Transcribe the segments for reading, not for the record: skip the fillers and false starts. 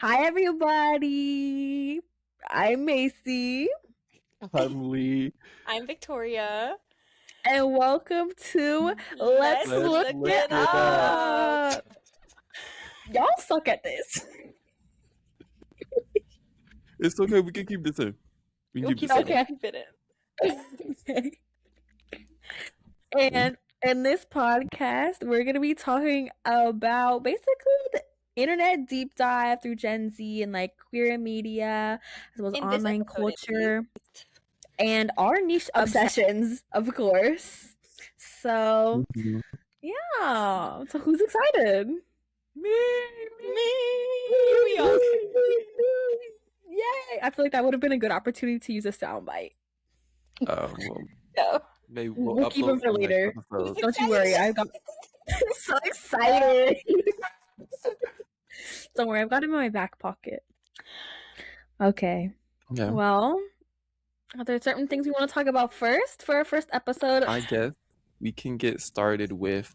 Hi, everybody. I'm Macy, I'm Lee. I'm Victoria. and welcome to Let's Let's Look look It it up. Up. Y'all suck at this. It's okay. We can keep this in. We can We'll keep keep this in. it in. Okay. Keep it in. Okay. And in this podcast, we're going to be talking about basically the internet deep dive through Gen Z and like queer media, as well as In this online episode, at culture, least. and our niche obsessions, of course. So, Mhm. yeah. So, who's excited? Me. We all. Yay! I feel like that would have been a good opportunity to use a soundbite. Well, No. maybe We'll keep them upload for some next later. episode. Don't you worry. I got so excited. Don't worry, I've got him in my back pocket. Okay. Yeah. Well, are there certain things we want to talk about first for our first episode? I guess we can get started with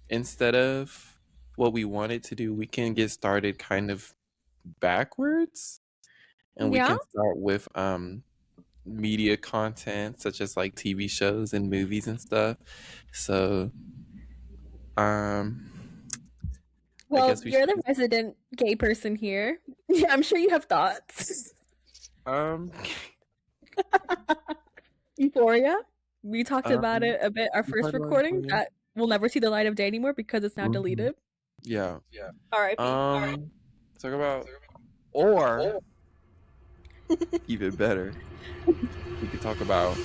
instead of what we wanted to do, we can get started kind of backwards, and we Yeah. can start with media content such as like TV shows and movies and stuff. So I Well, guess we you're should the resident gay person here. Yeah, I'm sure you have thoughts. Euphoria. We talked about it a bit our we first talked about recording Euphoria. that will never see the light of day anymore because it's now Mhm. deleted. Yeah. R.I.P. Talk about or even better, we could talk about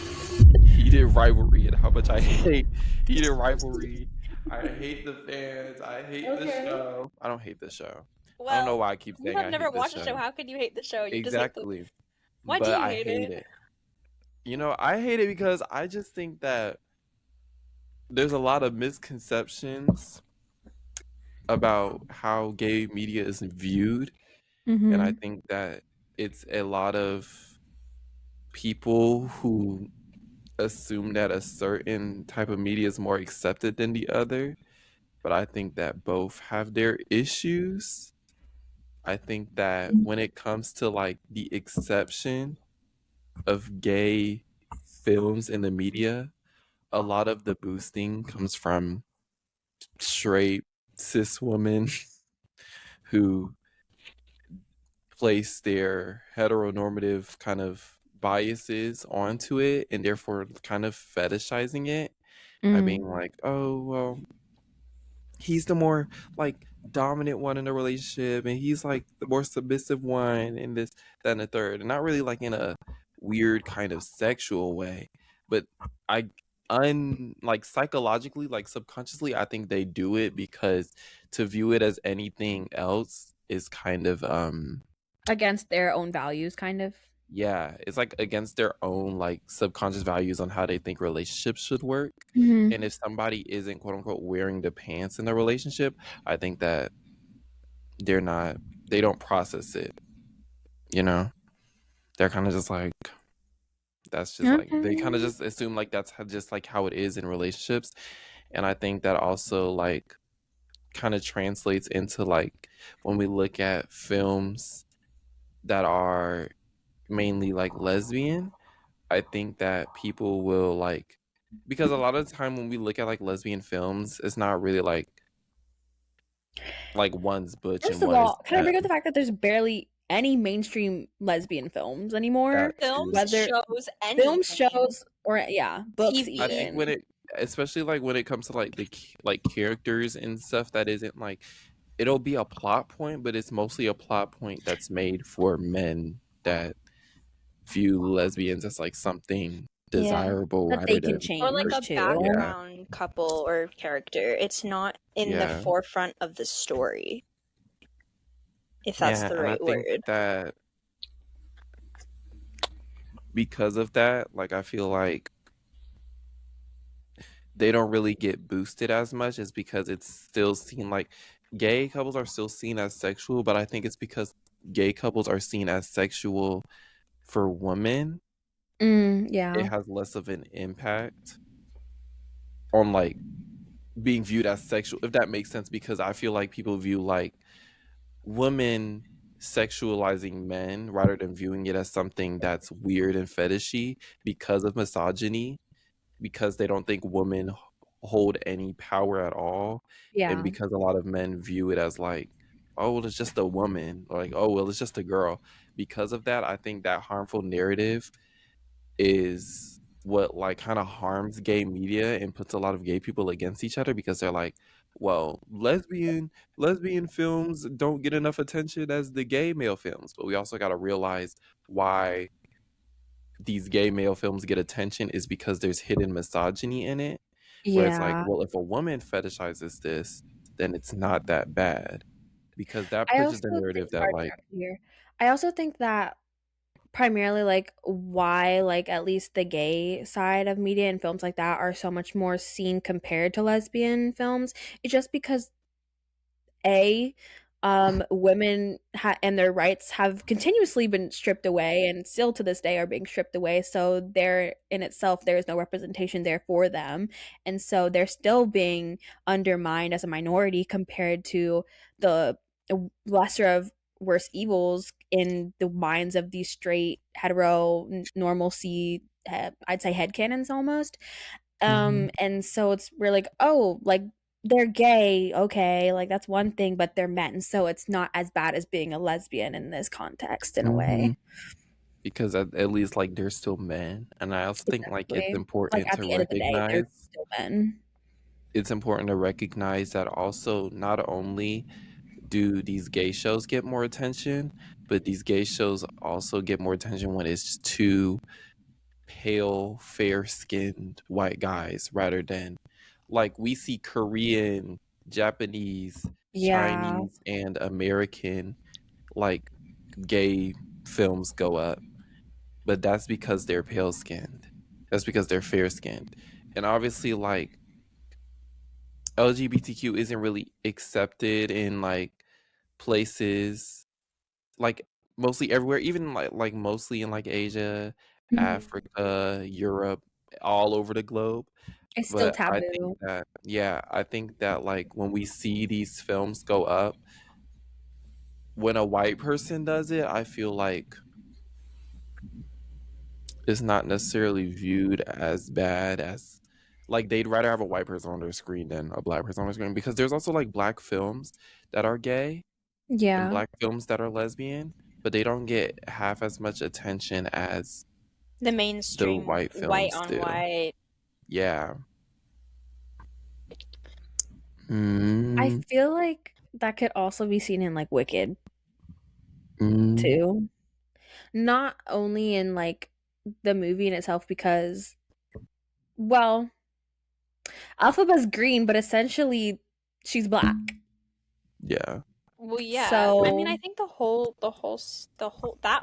heated rivalry and how much I hate heated rivalry. I hate the fans. I hate the show. I don't hate the show. I don't know Well, why I keep you saying have I never hate this watched the show. show. How could you hate the show? You just hate the. Exactly. Why do But you I hate hate it? it. You know, I hate it because I just think that there's a lot of misconceptions about how gay media is viewed. And I think that it's a lot of people who assume that a certain type of media is more accepted than the other. But I think that both have their issues. I think that when it comes to like the exception of gay films in the media, a lot of the boosting comes from straight cis women who place their heteronormative kind of biases onto it and therefore kind of fetishizing it by being like, oh, well, he's the more like dominant one in the relationship and he's like the more submissive one and this, that, and the third. And not really like in a weird kind of sexual way, but I like psychologically, like subconsciously, I think they do it because to view it as anything else is kind of Against their own values, kind of. yeah, it's like against their own like subconscious values on how they think relationships should work. Mm-hmm. And if somebody isn't quote unquote wearing the pants in the relationship, I think that they don't process it, you know? They're kind of just like, that's just like, they kind of just assume like that's just like how it is in relationships. And I think that also like kind of translates into like when we look at films that are mainly like lesbian, I think that people will like, because a lot of the time when we look at like lesbian films, it's not really like one's butch First and of one is all, can I bring that. up the fact that there's barely any mainstream lesbian films anymore? Films, Whether shows, anything. film shows or books TV. I think even. when it, especially like when it comes to like the like characters and stuff that isn't like, it'll be a plot point, but it's mostly a plot point that's made for men that view lesbians as like something desirable That they rather can than change Or like a too. background couple or character. It's not in the Yeah. forefront of the story. If that's the and I right think word. that because of that, like I feel like they don't really get boosted as much is because it's still seen like gay couples are still seen as sexual, but I think it's because gay couples are seen as sexual for women. It has less of an impact on like being viewed as sexual, if that makes sense, because I feel like people view like women sexualizing men rather than viewing it as something that's weird and fetishy because of misogyny, because they don't think women hold any power at all, and Yeah. because a lot of men view it as like, oh well, it's just a woman, or like, oh well, it's just a girl. Because of that, I think that harmful narrative is what like kind of harms gay media and puts a lot of gay people against each other, because they're like, well, lesbian films don't get enough attention as the gay male films. But we also got to realize why these gay male films get attention is because there's hidden misogyny in it, where it's like, Yeah. well, if a woman fetishizes this, then it's not that bad, because that I pushes also the think, narrative that sorry to like, interrupt you here. I also think that primarily like why like at least the gay side of media and films like that are so much more seen compared to lesbian films. It's just because a women and their rights have continuously been stripped away and still to this day are being stripped away, so there in itself there is no representation there for them, and so they're still being undermined as a minority compared to the lesser of worse evils in the minds of these straight hetero normalcy, I'd say headcanons almost. mhm, And so we're like, oh, like they're gay, okay, like that's one thing, but they're men, so it's not as bad as being a lesbian in this context in a way. mhm. Because at least like they're still men, and I also think like Exactly. Like at the end of the day, they're still men. it's important to recognize that also not only do these gay shows get more attention, but these gay shows also get more attention when it's two pale, fair-skinned white guys, rather than like we see Korean, Japanese, Yeah. Chinese, and American like gay films go up, but that's because they're pale skinned. That's because they're fair skinned. And obviously, like LGBTQ isn't really accepted in like places like mostly everywhere, even like mostly in like Asia, Mhm. Africa, Europe, all over the globe. It's still But I think taboo. that, yeah, I think that like when we see these films go up, when a white person does it, I feel like it's not necessarily viewed as bad as like they'd rather have a white person on their screen than a black person on their screen, because there's also like black films that are gay and Yeah. black films that are lesbian, but they don't get half as much attention as The the mainstream white white films on do. white. Yeah. I mm, feel like that could also be seen in like Wicked mm, too. Not only in like the movie in itself because, well, Alphaba's green, but essentially she's black. yeah. Well, yeah. I mean, I So, think that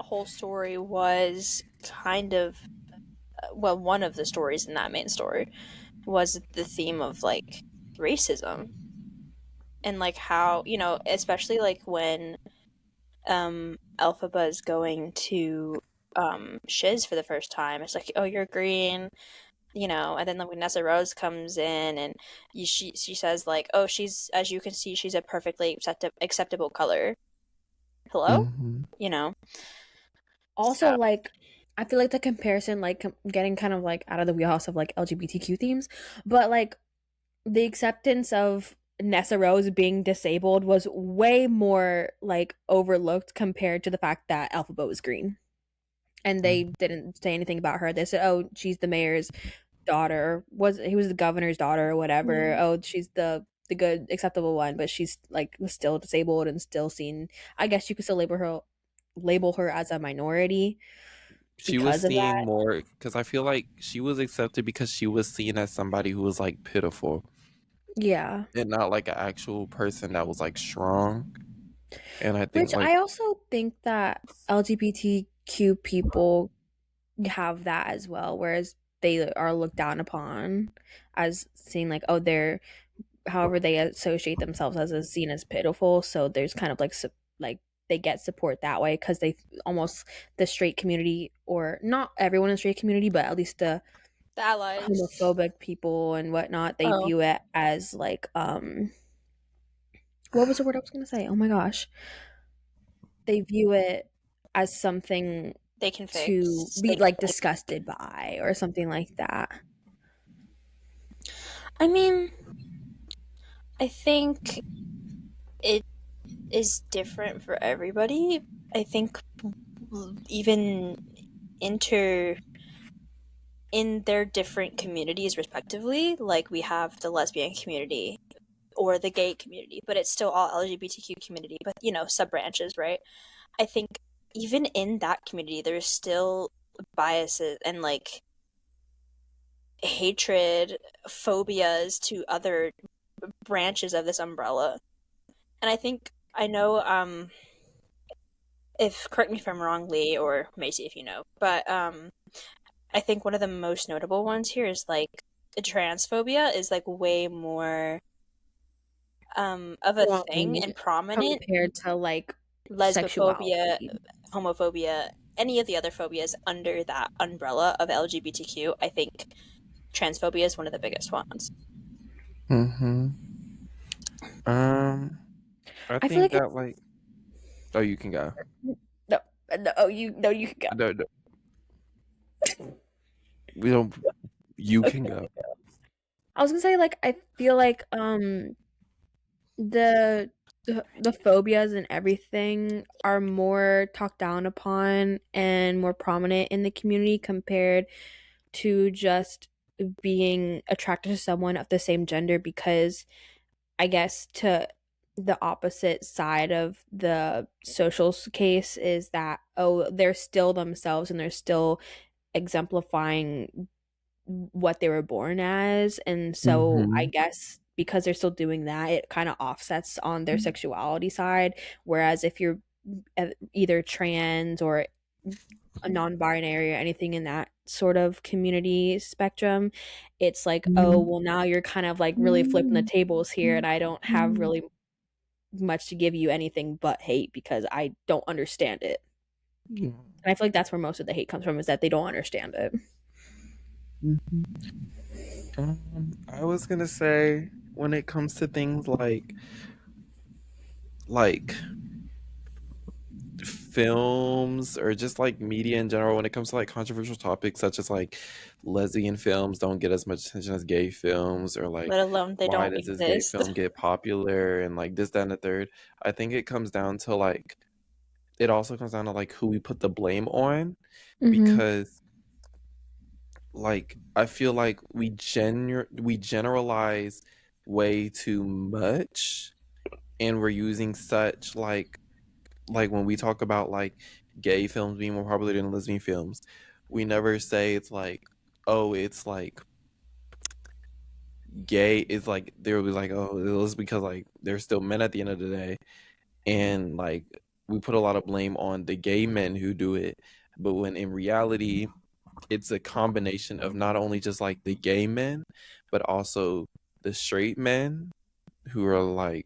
whole story was kind of well, one of the stories in that main story was the theme of like racism and like how, especially like when Elphaba is going to Shiz for the first time. It's like, "Oh, you're green." And then like when Nessa Rose comes in and she says like, "Oh, she's as you can see, she's a perfectly acceptable color." Hello? hmm You know. also, So, like, I feel like the comparison, like, getting kind of like out of the wheelhouse of like LGBTQ themes, but like the acceptance of Nessa Rose being disabled was way more like overlooked compared to the fact that Alphaba was green. And they didn't say anything about her. They said, "Oh, she's the mayor's daughter. He was the governor's daughter or whatever. yeah. Oh, she's the good acceptable one, but she's like was still disabled and still seen. I guess you could still label her as a minority She was because of seen that." more because I feel like she was accepted because she was seen as somebody who was like pitiful Yeah. and not like an actual person that was like strong. And I think Which like, I also think that LGBTQ people have that as well, whereas they are looked down upon as seeing like, oh, they're however they associate themselves as is seen as pitiful. So there's kind of like like they get support that way because they almost the straight community, or not everyone in the straight community, but at least the The allies. homophobic people and whatnot, they Oh. view it as like what was the word I was gonna say? Oh my gosh. they view it as something they can to fix. be like disgusted by or something like that. I mean, I think it is different for everybody. I think even inter in their different communities respectively, like we have the lesbian community or the gay community, but it's still all LGBTQ community, but sub branches, right? I think even in that community there's still biases and like hatred, phobias to other branches of this umbrella. And I think I know if correct me if I'm wrong, Lee or Macy if you know, but I think one of the most notable ones here is like transphobia is like way more of a thing and Prominent prominent. compared to like Lesbophobia, sexuality. homophobia, any of the other phobias under that umbrella of LGBTQ, I think transphobia is one of the biggest ones. Mm-hmm. I I feel think like that like, oh, you can go. no, no, oh, you can go. No, no, we don't. You can Okay. go. I was gonna say like I feel like the the phobias and everything are more talked down upon and more prominent in the community compared to just being attracted to someone of the same gender because I guess to the opposite side of the social case is that oh they're still themselves and they're still exemplifying what they were born as, and so I Mm-hmm. guess because they're still doing that it kind of offsets on their sexuality side, whereas if you're either trans or a non-binary or anything in that sort of community spectrum, it's like oh well now you're kind of like really flipping the tables here and I don't have really much to give you anything but hate because I don't understand it. And I feel like that's where most of the hate comes from is that they don't understand it. I was gonna say when it comes to things like films or just like media in general, when it comes to like controversial topics such as like lesbian films don't get as much attention as gay films, or like Let alone they why don't does this gay exist. film get popular and like this, that, and the third. I think it comes down to like it also comes down to like who we put the blame on, Mm-hmm. because like I feel like we generalize way too much, and we're using such like when we talk about like gay films being more popular than lesbian films, we never say it's like, oh, it's like gay is like there was like, oh, it was because like they're still men at the end of the day, and like we put a lot of blame on the gay men who do it, but when in reality it's a combination of not only just like the gay men, but also the straight men who are like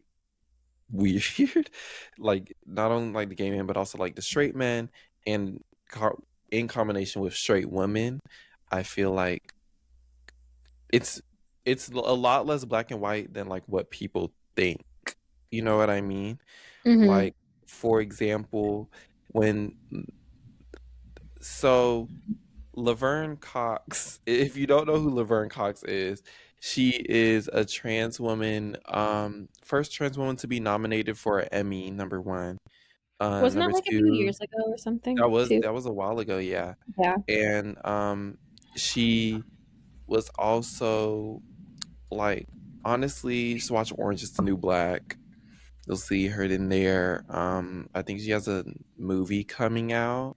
weird. Like not only like the gay men, but also like the straight men, and in combination with straight women, I feel like it's a lot less black and white than like what people think. You know what I mean? Mm-hmm. Like for example, when so Laverne Cox, if you don't know who Laverne Cox is, she is a trans woman, first trans woman to be nominated for an Emmy, number one. Wasn't that Number like a few two, years ago or something too? that was a while ago, yeah. Yeah. And she was also like, honestly, just watch Orange is the New Black. You'll see her in there. I think she has a movie coming out,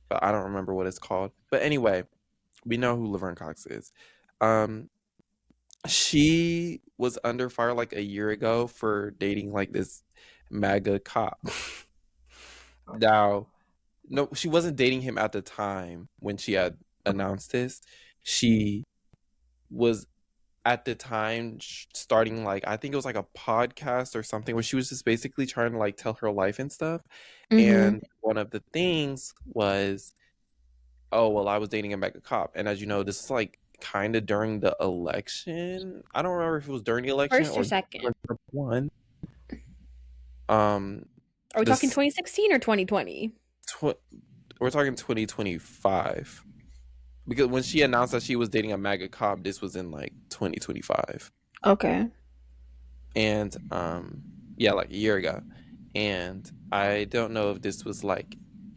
but I don't remember what it's called. But anyway, we know who Laverne Cox is. Um, she was under fire like a year ago for dating like this MAGA cop. Now, no, she wasn't dating him at the time when she had announced this. She was at the time starting like, I think it was like a podcast or something where she was just basically trying to like tell her life and stuff. Mm-hmm. And one of the things was, oh, well, I was dating a MAGA cop. And as you know, this is like kind of during the election. I don't remember if it was during the election First or or second? when Trump won. Um, Are we talking This 2016 or 2020? tw- we're talking 2025 because when she announced that she was dating a MAGA cop, this was in like 2025, Okay. and yeah, like a year ago. And I don't know if this was like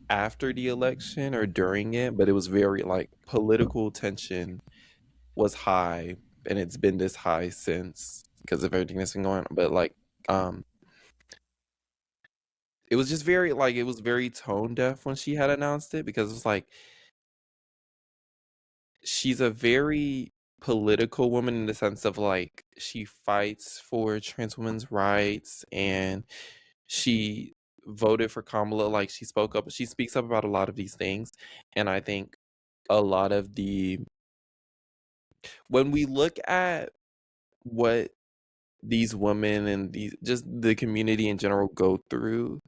after the election or during it, but it was very like political tension was high, and it's been this high since because of everything that's been going on. But like, um, it was just very like it was very tone deaf when she had announced it because it's like she's a very political woman in the sense of like she fights for trans women's rights and she voted for Kamala. Like she spoke up, she speaks up about a lot of these things, and I think a lot of the when we look at what these women and these just the community in general go through,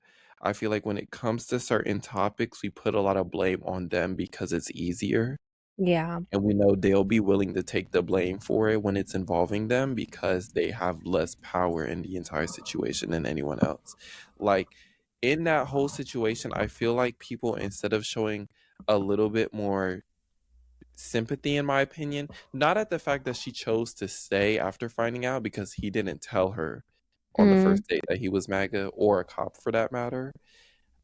I feel like when it comes to certain topics, we put a lot of blame on them because it's easier. Yeah. And we know they'll be willing to take the blame for it when it's involving them because they have less power in the entire situation than anyone else. Like in that whole situation, I feel like people, instead of showing a little bit more sympathy, in my opinion, not at the fact that she chose to stay after finding out because he didn't tell her on the Mm. first date that he was MAGA or a cop for that matter.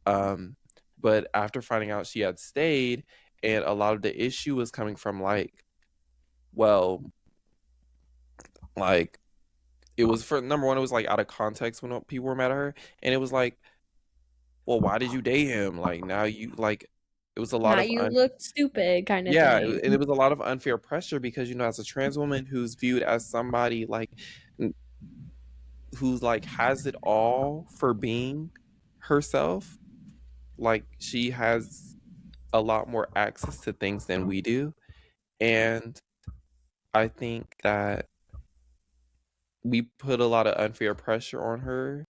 Um, but after finding out she had stayed, and a lot of the issue was coming from like, well, like it was for number one, it was like out of context when people were mad at her, and it was like, well, why did you date him? Like now you like, it was a lot Now of you look stupid kind of yeah, thing. and it was a lot of unfair pressure because as a trans woman who's viewed as somebody like who's like has it all for being herself, like she has a lot more access to things than we do, and I think that we put a lot of unfair pressure on her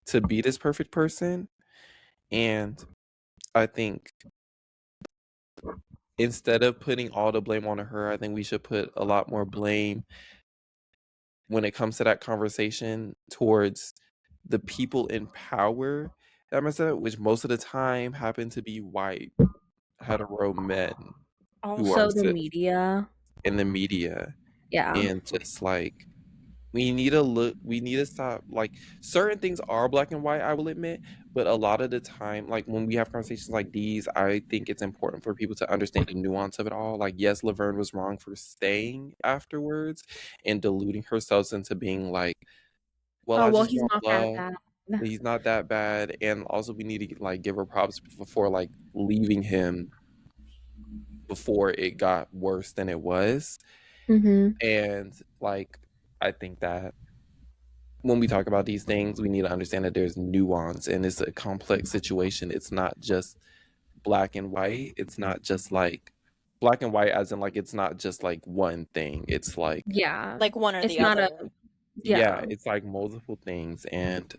to be this perfect person. And I think instead of putting all the blame on her, I think we should put a lot more blame when it comes to that conversation towards the people in power that mess up, which most of the time happen to be white, hetero men who are Also, the cis media. in the media. Yeah. And just like we need to stop like certain things are black and white, I will admit, but a lot of the time, like when we have conversations like these, I think it's important for people to understand the nuance of it all. Like yes, Laverne was wrong for staying afterwards and deluding herself into being like, well, Oh, I well, just he's want not that love. bad. He's not that bad. And also we need to like give her props for like leaving him before it got worse than it was. Mm-hmm. And like I think that when we talk about these things, we need to understand that there's nuance and it's a complex situation. It's not just black and white. It's not just like black and white, as in like it's not just like one thing. It's like, Yeah. Like one or It's the not a, other. yeah, yeah, it's like multiple things. And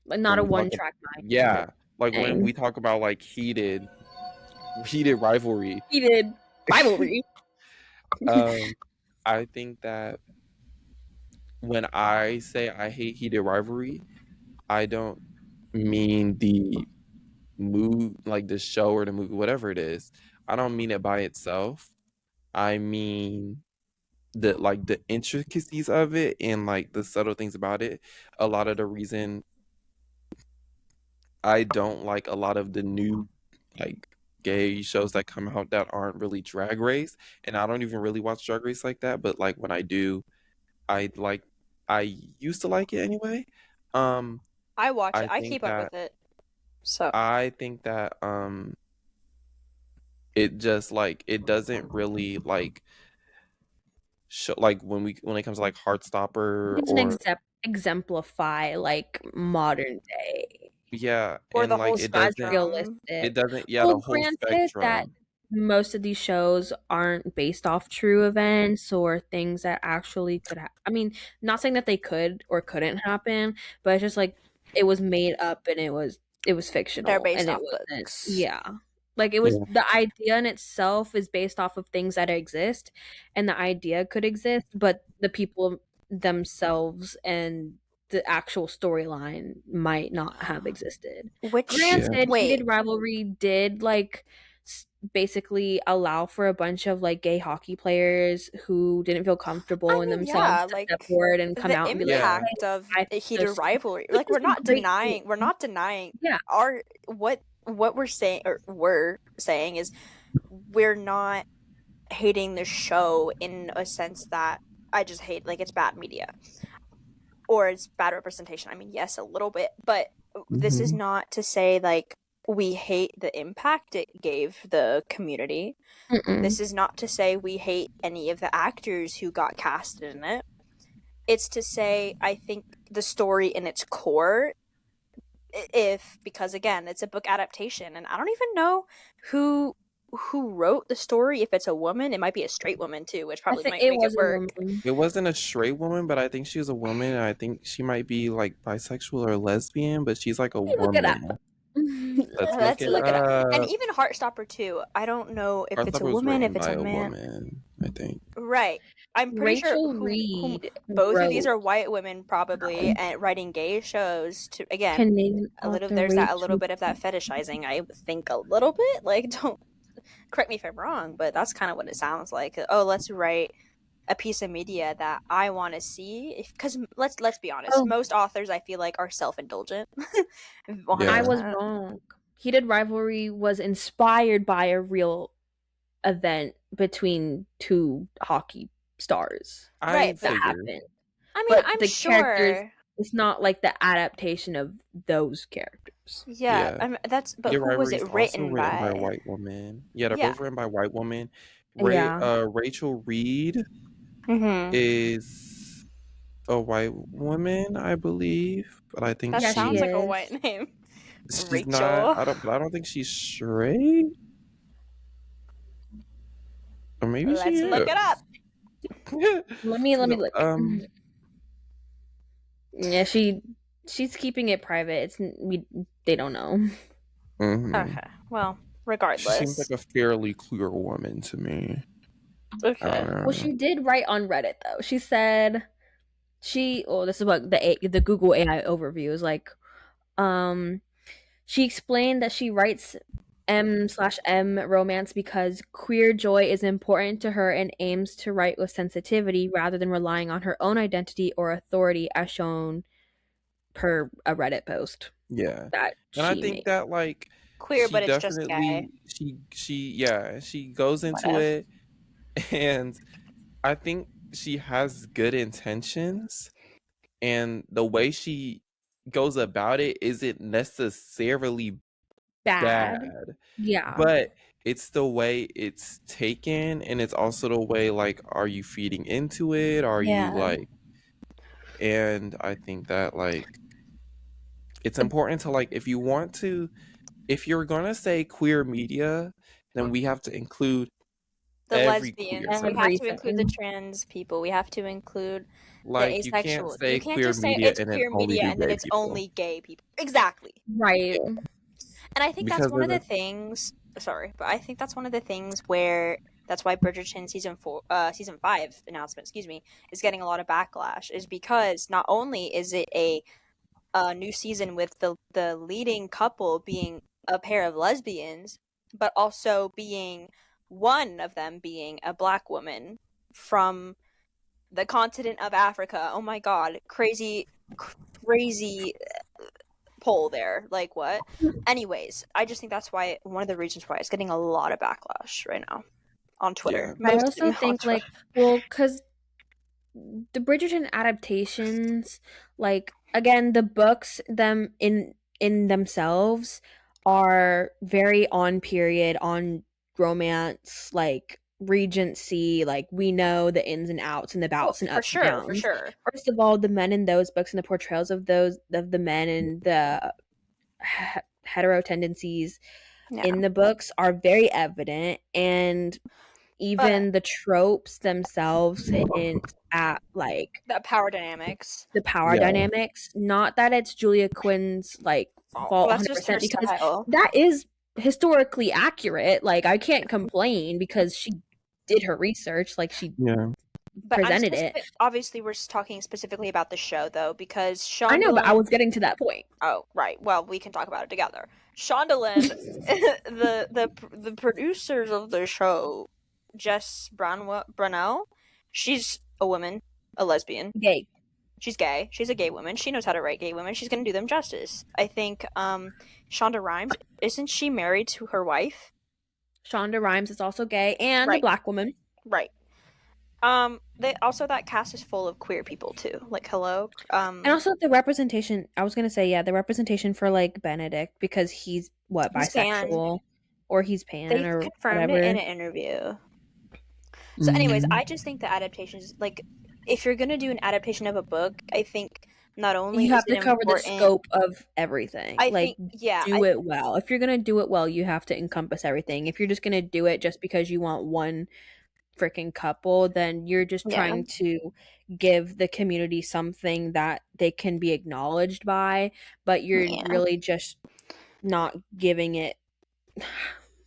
not when a we talk one about, track mind kind of yeah, like when we thing. talk about like heated rivalry, He did rivalry. um, I think that when I say I hate heated rivalry, I don't mean the move like the show or the movie, whatever it is. I don't mean it by itself. I mean the intricacies of it and like the subtle things about it. A lot of the reason I don't like a lot of the new like gay shows that come out that aren't really Drag Race, and I don't even really watch Drag Race like that, but like when I do, I like I used to like it anyway. Um I watch it. I I think keep up that with it. So I think that it just like it doesn't really like show like when it comes to like Heartstopper It doesn't or exemplify like modern day. yeah, or and the like whole It's not spectrum. it realistic. doesn't yeah, Well, the whole granted that spectrum. most of these shows aren't based off true events or things that actually could I mean, not saying that they could or couldn't happen, but it's just like it was made up and it was They're fictional and based it off wasn't books. yeah. Like it was Yeah. the idea in itself is based off of things that exist and the idea could exist, but the people themselves and the actual storyline might not have existed. Which Granted, wait, Heated Rivalry did like basically allow for a bunch of like gay hockey players who didn't feel comfortable in themselves yeah, to like step forward and come the out and be like, Yeah. impact of I a think heated this rivalry. this Like is a great thing. we're not denying Yeah. our what we're saying is we're not hating the show in a sense that I just hate like it's bad media or it's bad representation. I mean, yes, a little bit, but this is Mhm. not to say like we hate the impact it gave the community. Mm-mm. This is not to say we hate any of the actors who got casted in it. It's to say I think the story in its core, because again it's a book adaptation and I don't even know who wrote the story. If it's a woman, it might be a straight woman too, which I probably think might it make it was a work. woman. It wasn't a straight woman, but I think she was a woman, and I think she might be like bisexual or lesbian, but she's like a Look it up. woman. Let's look Let's it look it up. And up. even Heartstopper too, I don't know if it's a Heartstopper was woman, written if it's by a a man. woman, I think. Right. I'm pretty sure Rachel whom Reed both of these wrote are white women probably and writing gay shows to again Canadian a little author there's that a little Rachel. bit of that fetishizing, I think, a little bit. Like, don't correct me if I'm wrong, but that's kind of what it sounds like. Oh, let's write a piece of media that I want to see, because let's be honest, Oh, most authors I feel like are self-indulgent. Yeah. I was 100%. wrong. Heated Rivalry was inspired by a real event between two hockey stars I Right, but that figured. happened. I mean, But I'm the characters, sure. it's not like the adaptation of those characters. Yeah, Yeah. but Peter who was Rivalry is it also written written by a by? white woman. Yeah, they're Yeah. both written by white women. Yeah. Rachel Reed Mm-hmm. is a white woman, I believe, but I think That Yeah, she sounds like a is. white name. she's not. Rachel. I don't think she's straight, or maybe she Let's look it up. is. Let me No, look. Yeah, she's keeping it private. They don't know. mhm. Okay. Well, She seems regardless. like a fairly clear woman to me. I Okay. don't know. Well, she did write on Reddit though. She said this is what the Google AI overview is like. She explained that she writes M/M romance because queer joy is important to her and aims to write with sensitivity rather than relying on her own identity or authority, as shown per a Reddit post Yeah. that And I she think made. that like Queer, she but it's just gay. definitely she goes into Whatever. it, and I think she has good intentions, and the way she goes about it isn't necessarily Bad. bad, Yeah. but it's the way it's taken, and it's also the way like, are you feeding into it? Are you Yeah. like, and I think that like it's important to like, if you're gonna say queer media, then we have to include The every queer lesbians. We have to person. include the Everything. trans people. We have to include the Like, you can't asexual. You say can't queer just say media it's and then queer only media do and then gay it's people. only gay people. Exactly. Right. And I think that's Because one of the then things. Sorry, but I think that's one of the things where that's why Bridgerton season 5 announcement, excuse me, is getting a lot of backlash. Is because not only is it a new season with the leading couple being a pair of lesbians, but also being one of them being a black woman from the continent of Africa. Oh my god, crazy poll there. Like what? Anyways, I just think that's why one of the reasons why it's getting a lot of backlash right now on Twitter. yeah. I Most also on think Twitter. like, well, because the Bridgerton adaptations, like again, the books in themselves are very on period, on romance, like Regency, like we know the ins and outs and the Oh, bouts and for ups and sure, for downs. sure. First of all, the men in those books and the portrayals of the men and the hetero tendencies Yeah. in the books are very evident, and even the tropes themselves hint at like The power dynamics. the power Yeah. dynamics. Not that it's Julia Quinn's like Oh, fault that's just her 100%, because style. that is historically accurate. Like I can't complain because she did her research. Like she Yeah. But presented it. obviously we're talking specifically about the show though, because I know, but I Shondaland. was getting to that point. Oh, right. Well, we can talk about it together. Shondaland, the producers of the show, Jess Brunell, she's a woman, a lesbian. Gay. She's gay. She's a gay woman. She knows how to write gay women. She's gonna do them justice. I think Shonda Rhimes, isn't she married to her wife? Shonda Rhimes is also gay and a Right. black woman. Right. They also, that cast is full of queer people too. Like, hello. And also the representation, I was gonna say, yeah, the representation for like Benedict, because he's what, He's pan. bisexual, or he's pan, They or confirmed whatever. it in an interview. So, anyways, I just think the adaptations, like, if you're gonna do an adaptation of a book, I think not only You have is to it cover the important, scope of everything. I Like, think, yeah, do it well. If you're gonna do it well, you have to encompass everything. If you're just gonna do it just because you want one freaking couple, then you're just Yeah. trying to give the community something that they can be acknowledged by, but you're Yeah. really just not giving it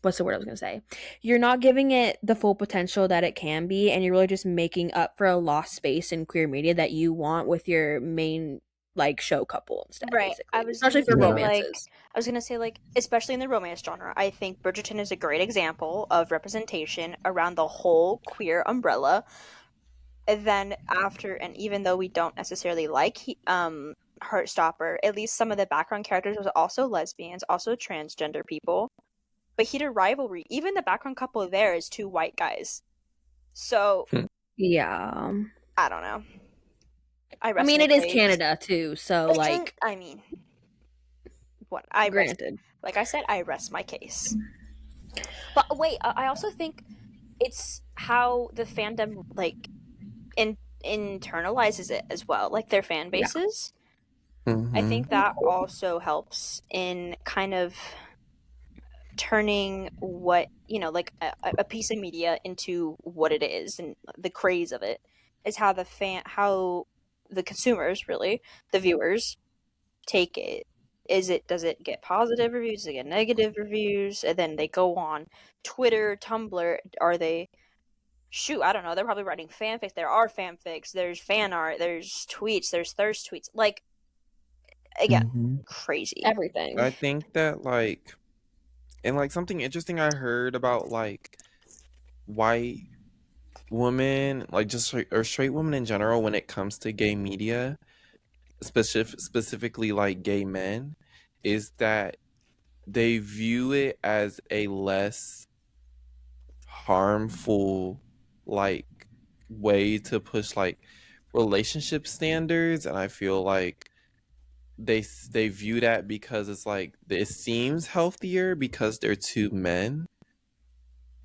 what's the word I was going to say? You're not giving it the full potential that it can be, and you're really just making up for a lost space in queer media that you want with your main like show couple instead, Right. basically. Especially for Yeah. romances. I was gonna say, like, especially in the romance genre, I think Bridgerton is a great example of representation around the whole queer umbrella. And then after, and even though we don't necessarily like Heartstopper, at least some of the background characters was also lesbians, also transgender people. But Heated Rivalry, even the background couple there is two white guys. So Yeah. I don't know. I mean, it is Canada too, so like, I mean, what granted. Like I said, I rest my case. But wait, I also think it's how the fandom like internalizes it as well, like their fan bases. I think that also helps in kind of turning what, you know, like a piece of media into what it is, and the craze of it is how the consumers, really the viewers, take it. Does it get positive reviews, does it get negative reviews, and then they go on Twitter, Tumblr, are they, shoot, I don't know, they're probably writing fanfics. There are fanfics, there's fan art, there's tweets, there's thirst tweets, like, again, crazy Everything. I think that, like, and like something interesting I heard about like white women, like just or straight women in general, when it comes to gay media, specifically like gay men, is that they view it as a less harmful like way to push like relationship standards, and I feel like they view that because it's like it seems healthier because they're two men,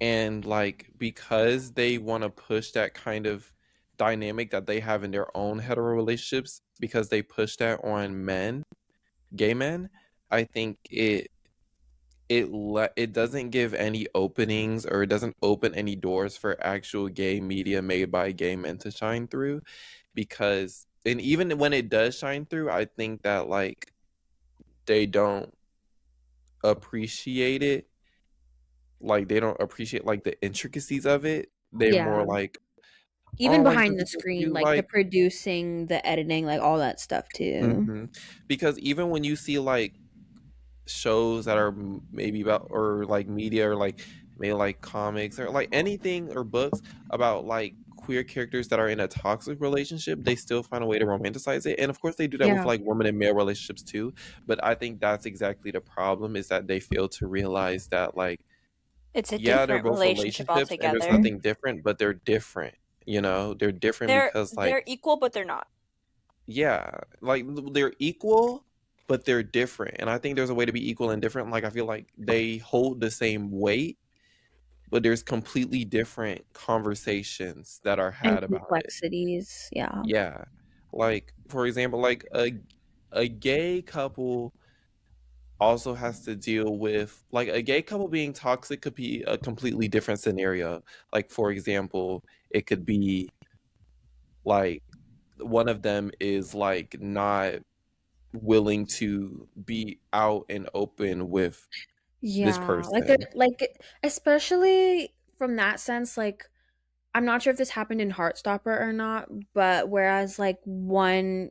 and like because they want to push that kind of dynamic that they have in their own hetero relationships, because they push that on men, gay men. I think it doesn't give any openings, or it doesn't open any doors for actual gay media made by gay men to shine through, because, and even when it does shine through, I think that like they don't appreciate it, like they don't appreciate like the intricacies of it. They're more like, even oh, like behind this the is so screen, cute, like the producing, the editing, like all that stuff too. because even when you see like shows that are maybe about, or like media, or like maybe like comics, or like anything, or books about like queer characters that are in a toxic relationship, they still find a way to romanticize it. And of course they do that with like women and male relationships too, but I think that's exactly the problem, is that they fail to realize that like, it's a yeah, they're different both relationship relationships and there's altogether. nothing different, but they're different, you know, they're different because like, they're equal, but they're not. yeah, like they're equal, but they're different. And I think there's a way to be equal and different. Like I feel like they hold the same weight, but there's completely different conversations that are And had about it. complexities. Yeah. Yeah. Like for example, like a gay couple also has to deal with, like, a gay couple being toxic could be a completely different scenario. Like for example, it could be like one of them is like not willing to be out and open with this Yeah. person. Like especially from that sense, like I'm not sure if this happened in Heartstopper or not, but whereas like one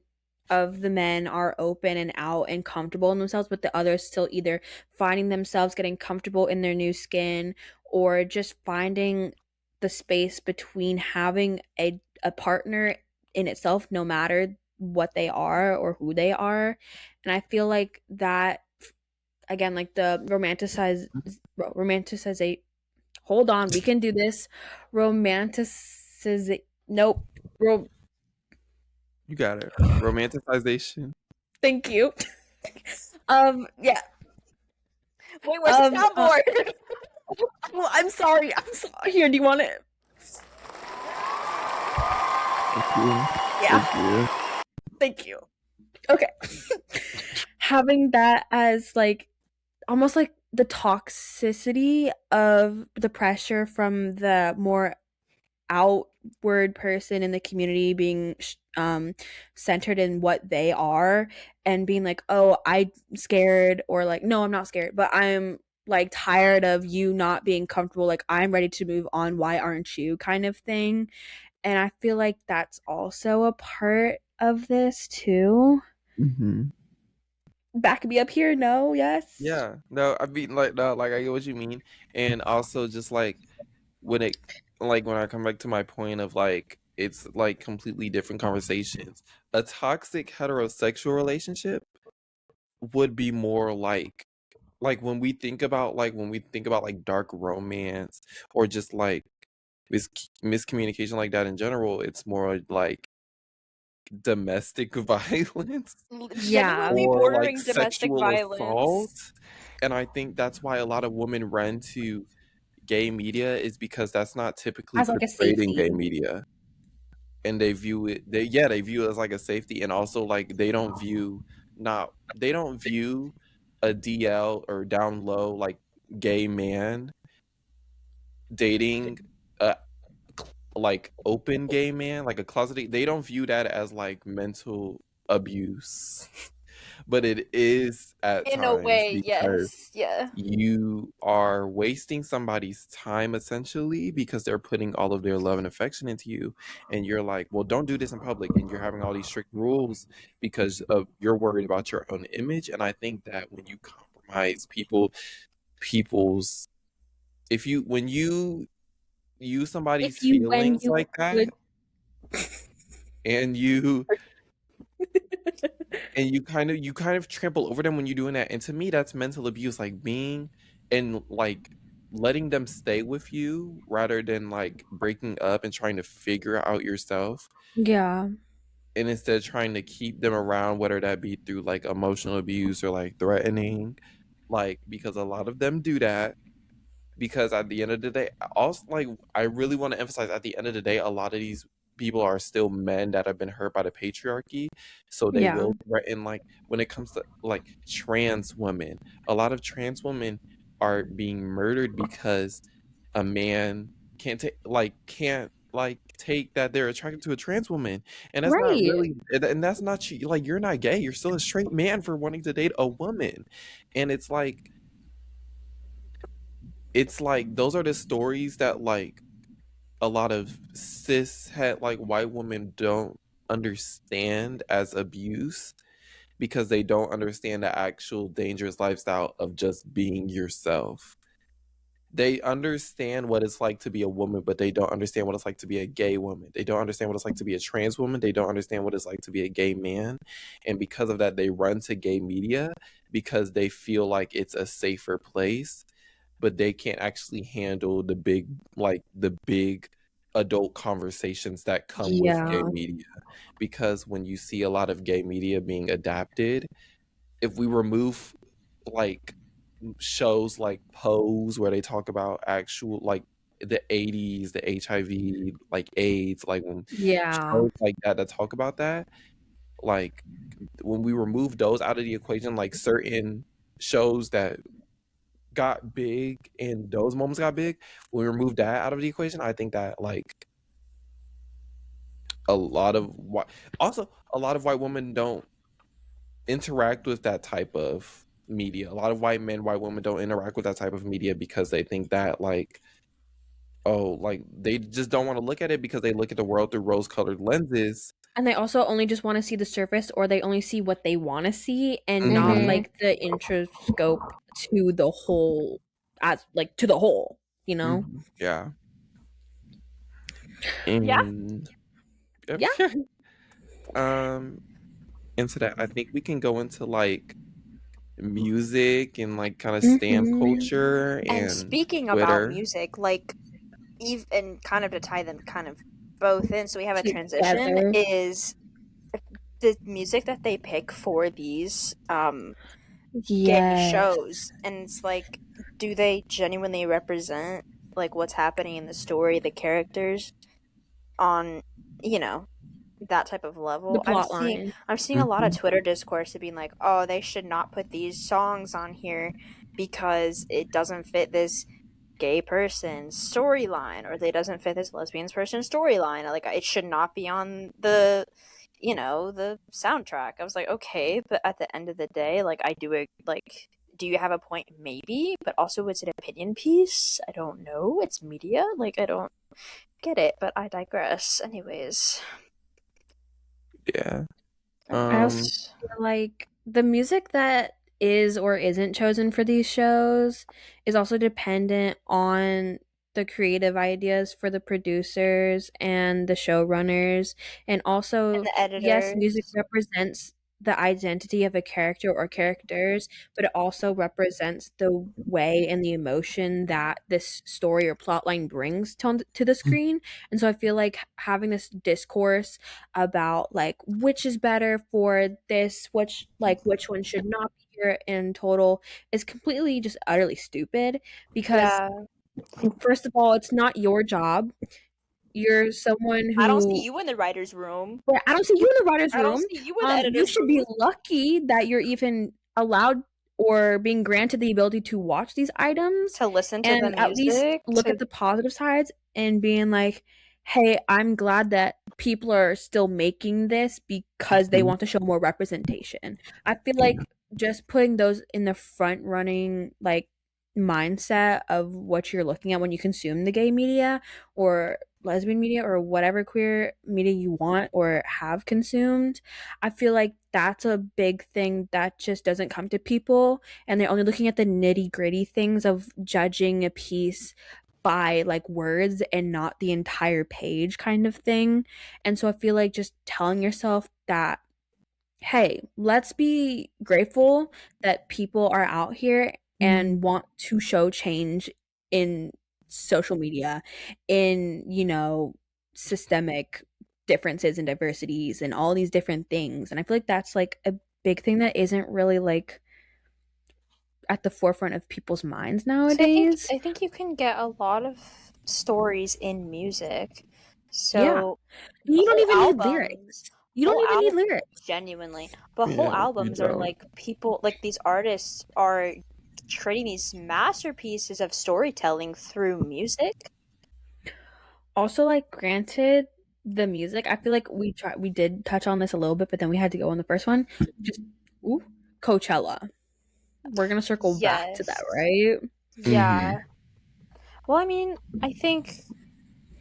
of the men are open and out and comfortable in themselves, but the others still either finding themselves getting comfortable in their new skin or just finding the space between having a partner in itself, no matter what they are or who they are. And I feel like that again, like the romanticization. Hold on, we can do this. Romanticize. Nope. Ro- You got it. Romanticization. Thank you. Yeah. Wait, where's the Uh, soundboard? well, I'm sorry. I'm sorry. Here, do you want it? Thank you. Yeah. Thank you. Thank you. Okay. Having that as like almost like the toxicity of the pressure from the more outward person in the community being centered in what they are and being like, oh, I'm scared, or like, no, I'm not scared, but I'm like tired of you not being comfortable, like I'm ready to move on, why aren't you, kind of thing. And I feel like that's also a part of this too. Mm-hmm. Back me up here. No. Yes. Yeah. No, I mean, like, no, like, I get what you mean. And also, just like, when it, like, when I come back to my point of like, it's like completely different conversations. A toxic heterosexual relationship would be more like when we think about like dark romance or just like miscommunication like that in general, it's more like domestic violence Yeah. Genuinely or like bordering domestic sexual assault. violence. And I think that's why a lot of women run to gay media, is because that's not typically As like a portrayed in gay safety. media. And they view it, they view it as like a safety, and also like they don't view a DL or down low like gay man dating a like open gay man, like a closeted, they don't view that as like mental abuse. But it is at In a times, way, because yes. Yeah. you are wasting somebody's time essentially, because they're putting all of their love and affection into you, and you're like, well, don't do this in public, and you're having all these strict rules because of you're worried about your own image. And I think that when you compromise people's if you when you use If somebody's you when feelings you like that, would and you kind of trample over them when you're doing that. And to me, that's mental abuse, like being and like letting them stay with you rather than like breaking up and trying to figure out yourself, Yeah. and instead trying to keep them around, whether that be through like emotional abuse or like threatening, like because a lot of them do that. Because at the end of the day, also, like, I really want to emphasize, at the end of the day, a lot of these people are still men that have been hurt by the patriarchy, so they Yeah. will threaten. Like when it comes to like trans women, a lot of trans women are being murdered because a man can't like take that they're attracted to a trans woman. And that's not Right. really, and that's not you, like, you're not gay, you're still a straight man for wanting to date a woman. And it's like those are the stories that like a lot of cis het like white women don't understand as abuse, because they don't understand the actual dangerous lifestyle of just being yourself. They understand what it's like to be a woman, but they don't understand what it's like to be a gay woman. They don't understand what it's like to be a trans woman. They don't understand what it's like to be a gay man. And because of that, they run to gay media because they feel like it's a safer place, but they can't actually handle the big adult conversations that come with gay Yeah. media. Because when you see a lot of gay media being adapted, if we remove like shows like Pose, where they talk about actual like the 80s, the HIV, like AIDS, like when Yeah. shows like that talk about that, like when we remove those out of the equation, like certain shows that got big and those moments got big, when we remove that out of the equation, I think that like a lot of white also a lot of white women don't interact with that type of media. A lot of white men, white women don't interact with that type of media because they think that like, oh, like they just don't want to look at it because they look at the world through rose-colored lenses. And they also only just want to see the surface, or they only see what they want to see and not Mm-hmm. like the introscope to the whole, as like to the whole, you know? Mm-hmm. Yeah. Yeah. And Yeah. um into that, I think we can go into like music and like kind of stan culture And and speaking about Twitter. music, like, and kind of to tie them kind of both in, so we have a transition, Together. is the music that they pick for these gay Yes. shows. And it's like, do they genuinely represent like what's happening in the story, the characters on, you know, that type of The level? plot line. I'm seeing a lot of Mm-hmm. Twitter discourse of being like, oh, they should not put these songs on here because it doesn't fit this gay person's storyline, or they doesn't fit this lesbian person's storyline. Like, it should not be on the, you know, the soundtrack. I was like, okay, but at the end of the day, like, I do it. Like, do you have a point? Maybe, but also it's an opinion piece. I don't know. It's media. Like, I don't get it, but I digress. Anyways, Yeah. I also Um. feel like the music that is or isn't chosen for these shows is also dependent on the creative ideas for the producers and the showrunners. And and also, the yes, music editors. represents the identity of a character or characters, but it also represents the way and the emotion that this story or plot line brings to the screen. And so I feel like having this discourse about like which is better for this, which one should not be here in total is completely just utterly stupid because Yeah, first of all, it's not your job. You're someone I don't see who, you in the writer's room. yeah, I don't see you in the writer's I don't room. see you in the You editor's should be room. lucky that you're even allowed or being granted the ability to watch these items To listen to the and at least music, look to at the positive sides and being like, hey, I'm glad that people are still making this because they Mhm. want to show more representation. I feel like just putting those in the front running like mindset of what you're looking at when you consume the gay media or lesbian media or whatever queer media you want or have consumed, I feel like that's a big thing that just doesn't come to people, and they're only looking at the nitty-gritty things of judging a piece by like words and not the entire page kind of thing. And so I feel like just telling yourself that, hey, let's be grateful that people are out here and want to show change in social media, in, systemic differences and diversities and all these different things. And I feel like that's like a big thing that isn't really like at the forefront of people's minds so nowadays. I think you can get a lot of stories in music. Yeah. So You don't whole even need albums, lyrics. You don't even need lyrics. genuinely, but whole Yeah, you albums are don't. like, people, like, these artists are creating these masterpieces of storytelling through music. Also, like, granted, the music, I feel like we did touch on this a little bit, but then we had to go on the first one. Just ooh, Coachella. We're gonna circle back to that, Yes. right? Yeah. Well, I mean, I think,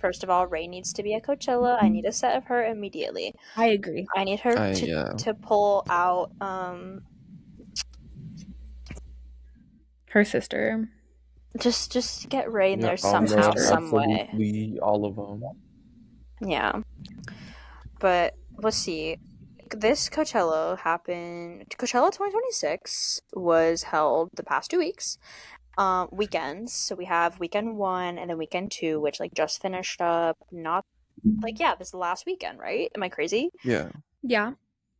first of all, Ray needs to be at Coachella. I need a set of her immediately. I agree. I need her Yeah. to pull out Her sister. just get Ray in Yeah, there oh Her somehow, no, sister. some way. absolutely all of them. Yeah. But let's see. This Coachella 2026 was held the past 2 weeks. Weekends. So we have weekend 1 and then weekend 2, which like just finished up. Not like, yeah, this is the last weekend, right? Am I crazy? Yeah. Yeah.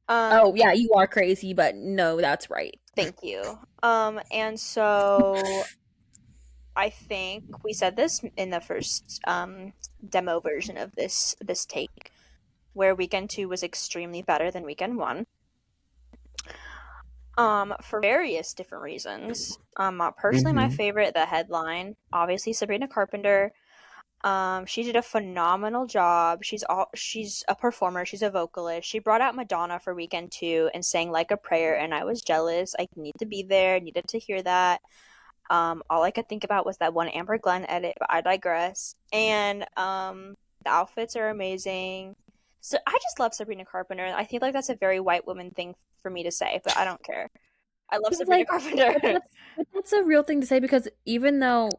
Um, Oh, yeah, you are crazy, but no, that's right. Thank you. And so I think we said this in the first demo version of this take, where weekend 2 was extremely better than weekend 1. For various different reasons. Personally, my favorite, the headline, obviously Sabrina Carpenter. She did a phenomenal job. She's a performer. She's a vocalist. She brought out Madonna for weekend 2 and sang Like a Prayer, and I was jealous. I needed to be there. Needed to hear that. All I could think about was that one Amber Glenn edit, but I digress. And the outfits are amazing. So I just love Sabrina Carpenter. I feel like that's a very white woman thing for me to say, but I don't care. I love But Sabrina like, but Carpenter. that's a real thing to say because even though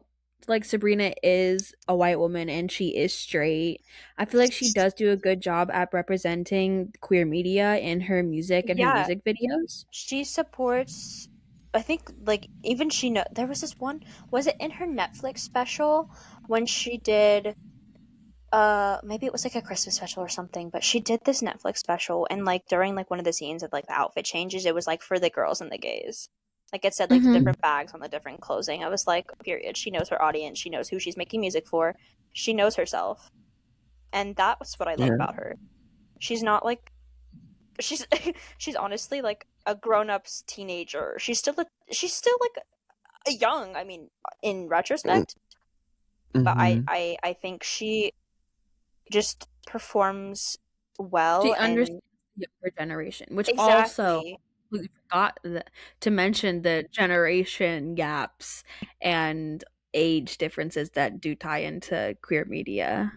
like Sabrina is a white woman and she is straight, I feel like she does do a good job at representing queer media in her music and her Yeah, music videos. she supports. I think like even she know there was this one. Was it in her Netflix special when she did? Maybe it was like a Christmas special or something. But she did this Netflix special, and like during like one of the scenes of like the outfit changes, it was like for the girls and the gays. Like it said like the Mhm. different bags on the different clothing. I was like, period. She knows her audience. She knows who she's making music for. She knows herself, and that was what I love Yeah. about her. She's not like she's she's honestly like a grown-up's teenager. She's still like a young, I mean, in retrospect, but Mm-hmm. I think she just performs well She and understands the younger generation, which also exactly. we forgot to mention the generation gaps and age differences that do tie into queer media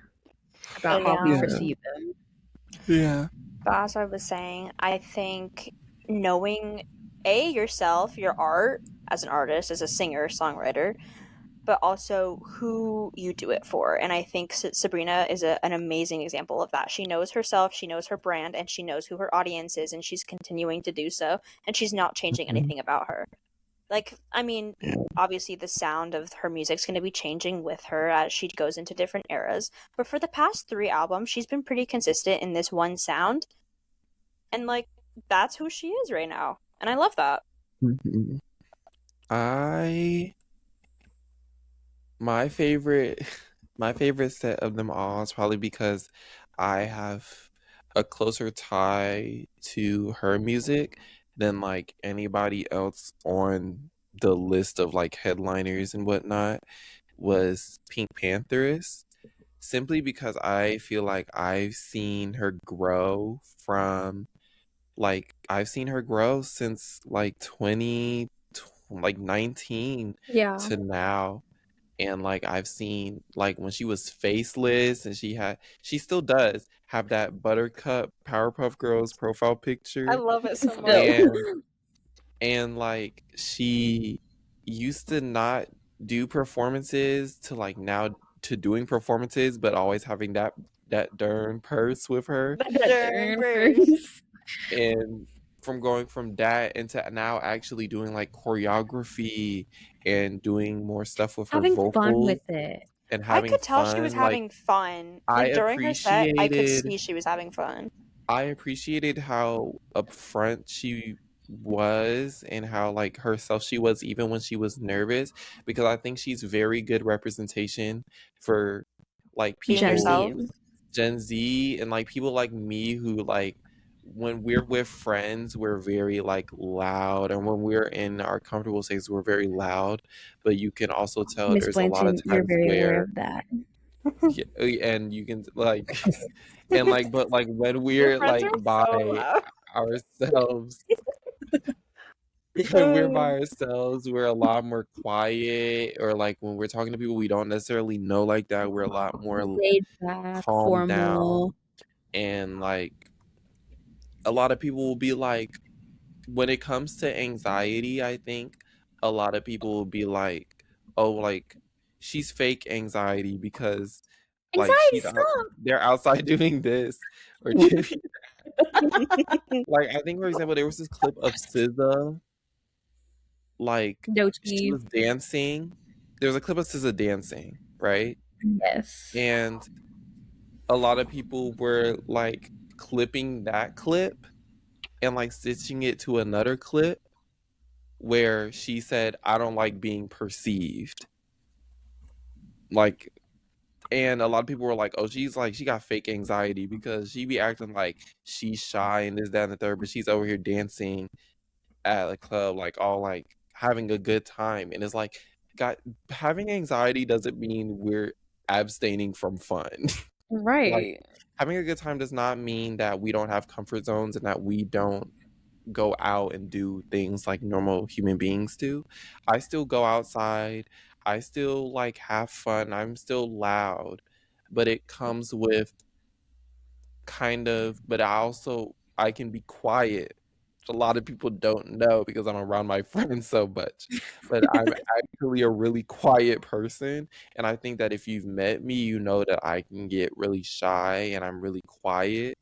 about how we Yeah. Yeah. perceive them. Yeah. But as I was saying, I think knowing yourself, your art as an artist, as a singer, songwriter, but also who you do it for. And I think Sabrina is an amazing example of that. She knows herself, she knows her brand, and she knows who her audience is, and she's continuing to do so, and she's not changing Mhm. anything about her. Like, I mean, Yeah. obviously the sound of her music's going to be changing with her as she goes into different eras, but for the past 3 albums, she's been pretty consistent in this one sound, and like, that's who she is right now. And I love that. Mhm. I my favorite my favorite set of them all is probably because I have a closer tie to her music than like anybody else on the list of like headliners and whatnot was Pink Pantheress. Simply because I feel like I've seen her grow from I've seen her grow since like 19 Yeah. to now. And like I've seen like when she was faceless and she still does have that buttercup Powerpuff Girls profile I picture. love it so much. Still. And like she used to not do performances to like now to doing performances, but always having that darn purse with her. The That darn darn purse. purse. And from going from that into now actually doing like choreography and doing more stuff with her Having fun vocals with it. and I having could tell she was fun, like having fun. I Like during her set, I could appreciated see she was having fun. I appreciated how upfront she was and how like herself she was even when she was nervous, because I think she's very good representation for like Being Gen people yourself. Z. Gen Z and like people like me who like when we're with friends we're very like loud, and when we're in our comfortable space we're very loud, but you can also tell Miss there's a lot of Blanton, you're times very aware where of that. yeah, and you can like and like but like when Your we're friends are like so by loud. ourselves when we're by ourselves we're a lot more quiet, or like when we're talking to people we don't necessarily know like that we're a lot more Laid back, calmed down. formal. And like a lot of people will be like, when it comes to anxiety, I think a lot of people will be like, oh, like she's fake anxiety because like Anxiety, stop. they're outside doing this or doing like I think for example there was this clip of SZA, like she Dochi. was dancing. There's a clip of SZA dancing, right? Yes. And a lot of people were like clipping that clip and like stitching it to another clip where she said, I don't like being perceived. Like, and a lot of people were like, oh, she's like, she got fake anxiety because she be acting like she's shy and this, that, and the third, but she's over here dancing at a club, like, all like having a good time. And it's like, God, having anxiety doesn't mean we're abstaining from fun. Like, Right. having a good time does not mean that we don't have comfort zones and that we don't go out and do things like normal human beings do. I still go outside. I still like have fun. I'm still loud, but it comes with kind of, but I can be quiet. A lot of people don't know because I'm around my friends so much, but I'm actually a really quiet person. And I think that if you've met me, you know that I can get really shy and I'm really quiet.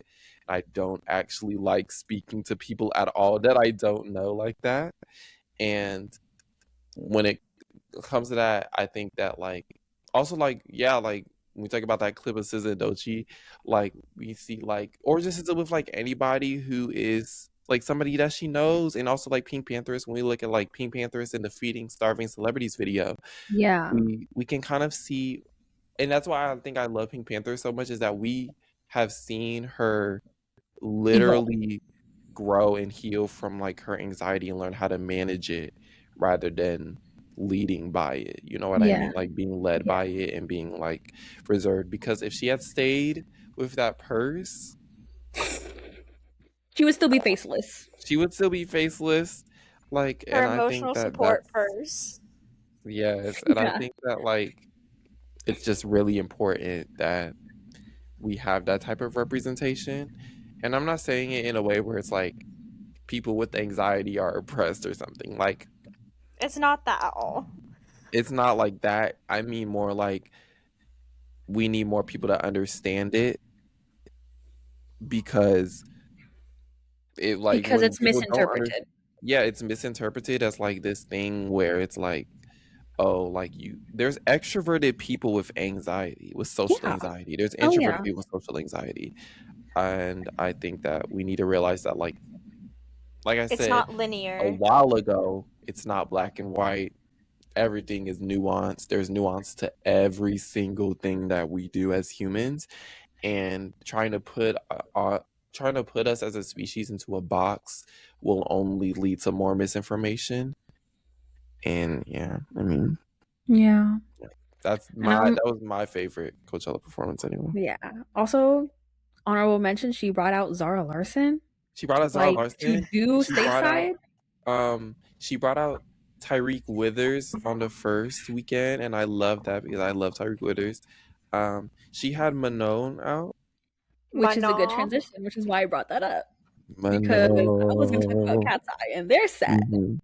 I don't actually like speaking to people at all that I don't know like that. And when it comes to that, I think that like also like yeah, like when we talk about that clip of SZA and Doechii, like we see like or just with like anybody who is like somebody that she knows, and also like Pink Panthers. When we look at like Pink Panthers in the Feeding Starving Celebrities video, Yeah. we can kind of see, and that's why I think I love Pink Panther so much is that we have seen her Evolve. literally grow and heal from like her anxiety and learn how to manage it rather than leading by it. You know what I Yeah. mean? Like being led Yeah. by it and being like reserved. Because if she had stayed with that purse, She would still be faceless. she would still be faceless. Like, Her and I think emotional that support that's purse. yes, and I Yeah. think that like it's just really important that we have that type of representation. And I'm not saying it in a way where it's like people with anxiety are oppressed or something. Like It's not that at all. it's not like that. I mean more like we need more people to understand it because it like Because when it's people don't under misinterpreted. yeah, it's misinterpreted as like this thing where it's like, oh, like you there's extroverted people with anxiety, with social Yeah. anxiety. There's Oh introverted yeah. people with social anxiety. And I think that we need to realize that like I It's said not a linear. while ago, it's not black and white. Everything is nuanced. There's nuance to every single thing that we do as humans, and trying to put us as a species into a box will only lead to more misinformation. And yeah, I mean, Yeah. And that was my favorite Coachella performance anyway. yeah. Also, honorable mention, she brought out Zara Larson, She brought out Zara like to Larson. do She brought out stateside, she brought out Tyreek Withers on the first weekend, and I love that because I love Tyreek Withers. She had Manon out. which is a good Manon. transition, which is why I brought that up. Because I was gonna talk about Manon. Cat's Eye and their set. Mhm.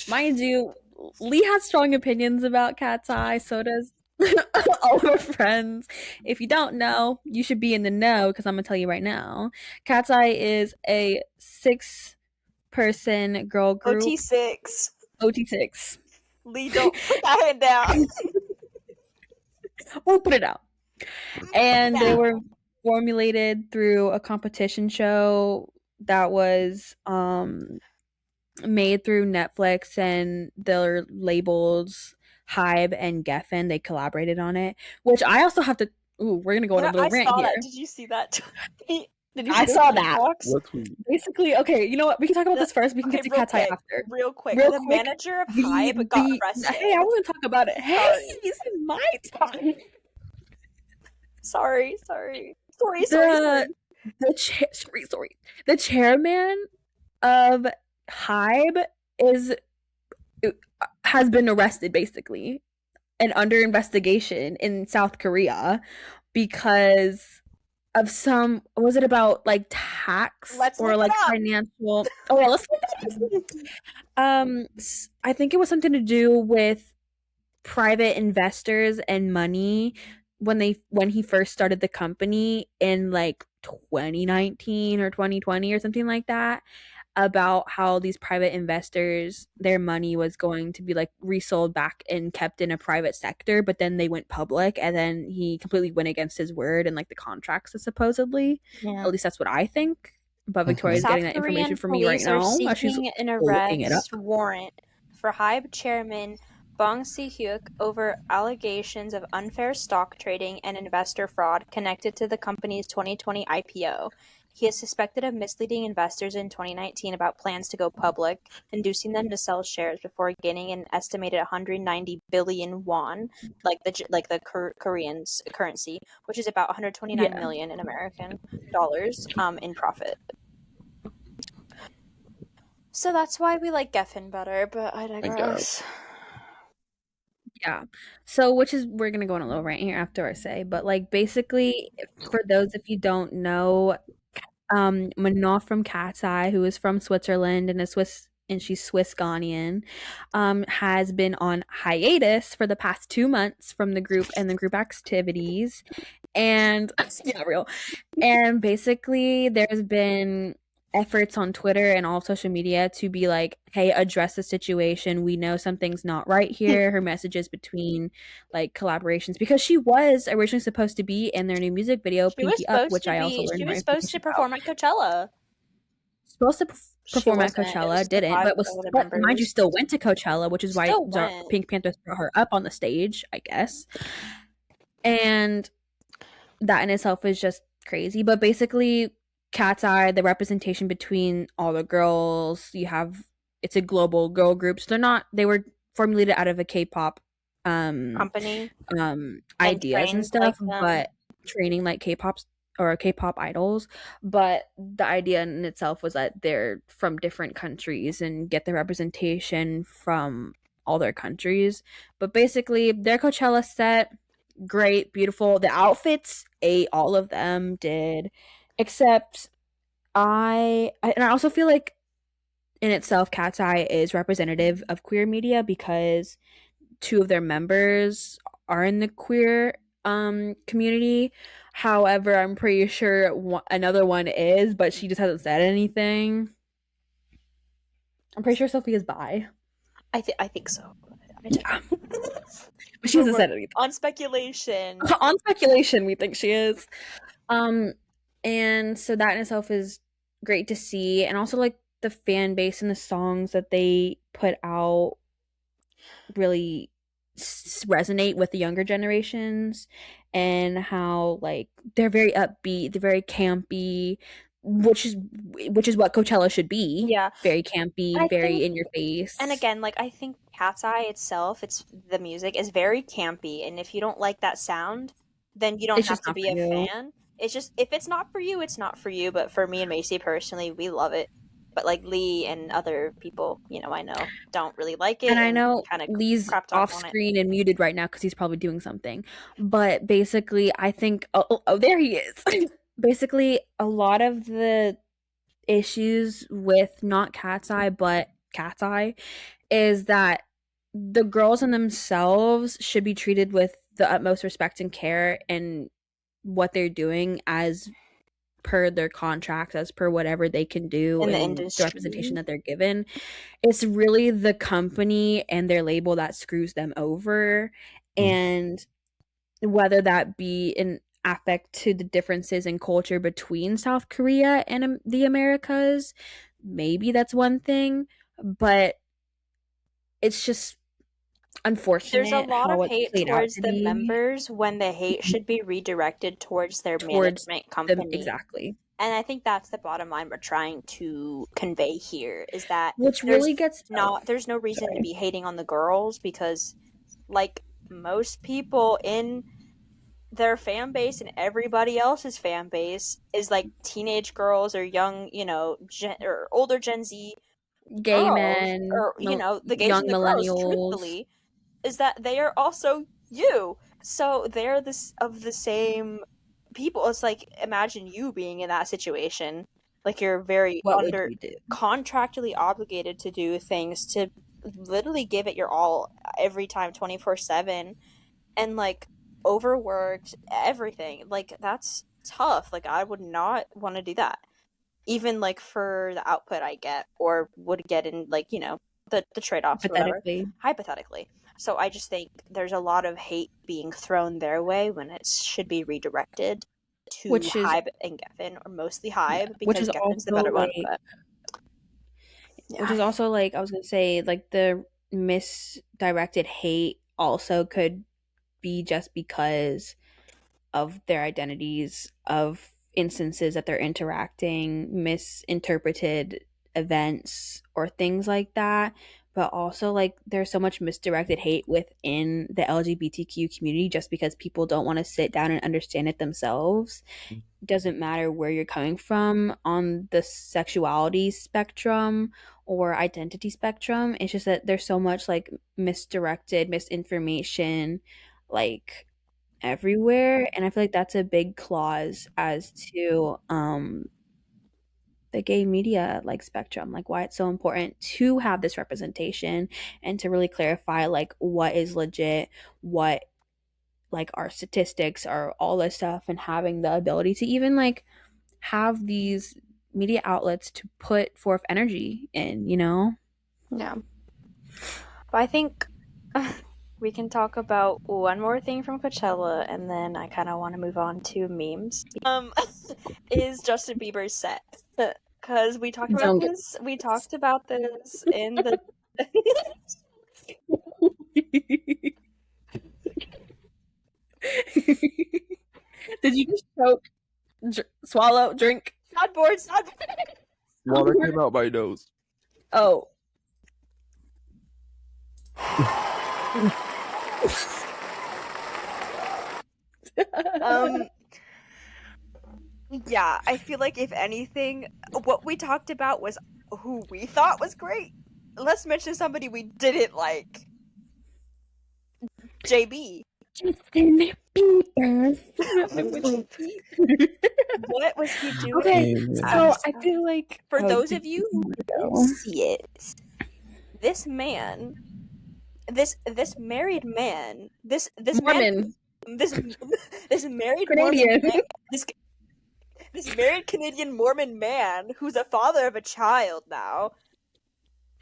Mind you, Lee has strong opinions about Cat's Eye, so does all her friends. If you don't know, you should be in the know because I'm gonna tell you right now. Cat's Eye is a 6-person girl group, OT6. OT6. Lee, don't put that hand down. We'll put it out. And they Now. were formulated through a competition show that was made through Netflix and their labels Hybe and Geffen. They collaborated on it, which I also have to. Ooh, we're gonna go on a Yeah, little I rant saw here. that. Did you see that? Did you see I those saw that. TikToks? What tweet? Basically, okay, you know what? We can talk about this first. We can Okay, get to real Cat's Eye quick. after. Real quick. Real The quick, manager of Hybe got arrested. Hey, I want to talk about it. Hey, Sorry. this is my time. Sorry. The sorry. The chairman of Hybe is has been arrested basically and under investigation in South Korea because of some was it about like tax Let's or look like it up. financial oh yeah let's look that I think it was something to do with private investors and money when he first started the company in like 2019 or 2020 or something like that, about how these private investors their money was going to be like resold back and kept in a private sector, but then they went public and then he completely went against his word and like the contracts supposedly. Yeah. At least that's what I think. But Victoria's South getting that information Korean from me right police are now as she's seeking an looking it up. arrest warrant for Hybe chairman Bong Si-hyuk over allegations of unfair stock trading and investor fraud connected to the company's 2020 IPO. He is suspected of misleading investors in 2019 about plans to go public, inducing them to sell shares before gaining an estimated 190 billion won, like the Korean's currency, which is about 129 million in American dollars, in profit. So that's why we like Geffen better, but I I guess. digress. Yeah. So, which is we're gonna go on a little rant here after I say, but like basically, for those if you don't know, Manoff from Cat's Eye, who is from Switzerland and she's Swiss Ghanaian, has been on hiatus for the past 2 months from the group and the group activities, and yeah, real. And basically, there's been efforts on Twitter and all social media to be like, hey, address the situation. We know something's not right here. Her messages between like collaborations, because she was originally supposed to be in their new music video, She was Pinky Up, supposed which to I also be. learned She more was supposed information to about. perform at Coachella. Supposed to She perform at wasn't. It was Coachella, just the didn't, five but other but mind you, members. still went to Coachella, which is why Still went. Pink Panthers brought her up on the stage, I guess. And that in itself is just crazy. But basically, Cat's Eye, the representation between all the girls, it's a global girl group. So they were formulated out of a K-pop Company and ideas and trained like stuff, them. but training like K-pop idols. But the idea in itself was that they're from different countries and get the representation from all their countries. But basically, their Coachella set, great, beautiful. The outfits, all of them did, except and I also feel like in itself, Cat's Eye is representative of queer media because two of their members are in the queer community. However, I'm pretty sure another one is, but she just hasn't said anything. I'm pretty sure Sophia's bi. I think so. Yeah. But she hasn't said anything. On speculation. On speculation, we think she is. And so that in itself is great to see, and also like the fan base and the songs that they put out really resonate with the younger generations, and how like they're very upbeat, they're very campy, which is what Coachella should be. Yeah. Very campy, very in your face. And again, like I think Cat's Eye itself, the music is very campy, and if you don't like that sound, then you don't It's have just to not be for a you. fan. It's just if it's not for you, it's not for you. But for me and Macy personally, we love it. But like Lee and other people, I know don't really like it And I and know kind of Lee's crap talk off on it. screen and muted right now because he's probably doing something. But basically, I think there he is. Basically, a lot of the issues with not Cat's Eye but Cat's Eye is that the girls in themselves should be treated with the utmost respect and care and what they're doing as per their contracts, as per whatever they can do In the and the industry. representation that they're given. It's really the company and their label that screws them over. And whether that be in affect to the differences in culture between South Korea and the Americas, maybe that's one thing, but it's just There's a unfortunate lot of how it's hate played out towards to the be members when the hate should be redirected towards their towards management them. company. Exactly. And I think that's the bottom line we're trying to convey here is that Which really gets there's no reason to be hating on the girls because like most people in their fan base and everybody else's fan base is like teenage girls or young, or older Gen Z gay girls men, or the gays young and the girls millennials. truthfully is that they are also you. So they're of the same people. It's like imagine you being in that situation. Like you're very What would you do? contractually obligated to do things to literally give it your all every time 24/7 and like overworked everything. Like that's tough. Like I would not want to do that. Even like for the output I get or would get in like, the trade-offs or whatever. Hypothetically. So I just think there's a lot of hate being thrown their way when it should be redirected to Hybe and Geffen, or mostly Hybe, because Geffen's the better one. But which is also like I was gonna say, like the misdirected hate also could be just because of their identities, of instances that they're interacting, misinterpreted events or things like that. But also like there's so much misdirected hate within the LGBTQ community just because people don't want to sit down and understand it themselves. Doesn't matter where you're coming from on the sexuality spectrum or identity spectrum. It's just that there's so much like misdirected misinformation like everywhere, and I feel like that's a big clause as to the gay media like spectrum, like why it's so important to have this representation and to really clarify like what is legit, what like our statistics are, all this stuff, and having the ability to even like have these media outlets to put forth energy in, you know? Yeah. But I think we can talk about one more thing from Coachella, and then I kind of want to move on to memes. Is Justin Bieber's set? Because we talked about Don't get this. We talked about this in the. Did you just choke, swallow, drink? Soundboard. Water came out my nose. Oh. Yeah, I feel like if anything, what we talked about was who we thought was great. Let's mention somebody we didn't like. JB. Justin Bieber. What was he doing? Okay, so I feel like for those of you who didn't see it, this man, this married man, this Mormon, man, this married Canadian. Mormon man, this married Canadian Mormon man who's a father of a child now,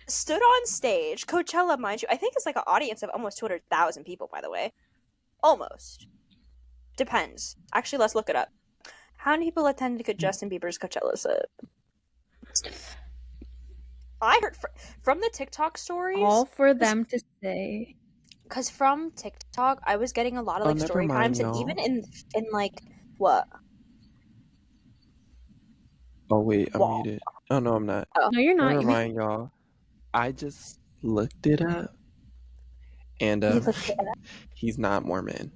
stood on stage, Coachella, mind you. I think it's like an audience of almost 200,000 people, by the way. Almost. Depends. Actually, let's look it up. How many people attended Justin Bieber's Coachella set? I heard from the TikTok stories. All for them to say. Because from TikTok, I was getting a lot of like story times, and even in like what? Oh wait, I'm muted. Oh no, I'm not. Oh. No, you're not. Never mind, y'all. I just looked it up, and he's not Mormon.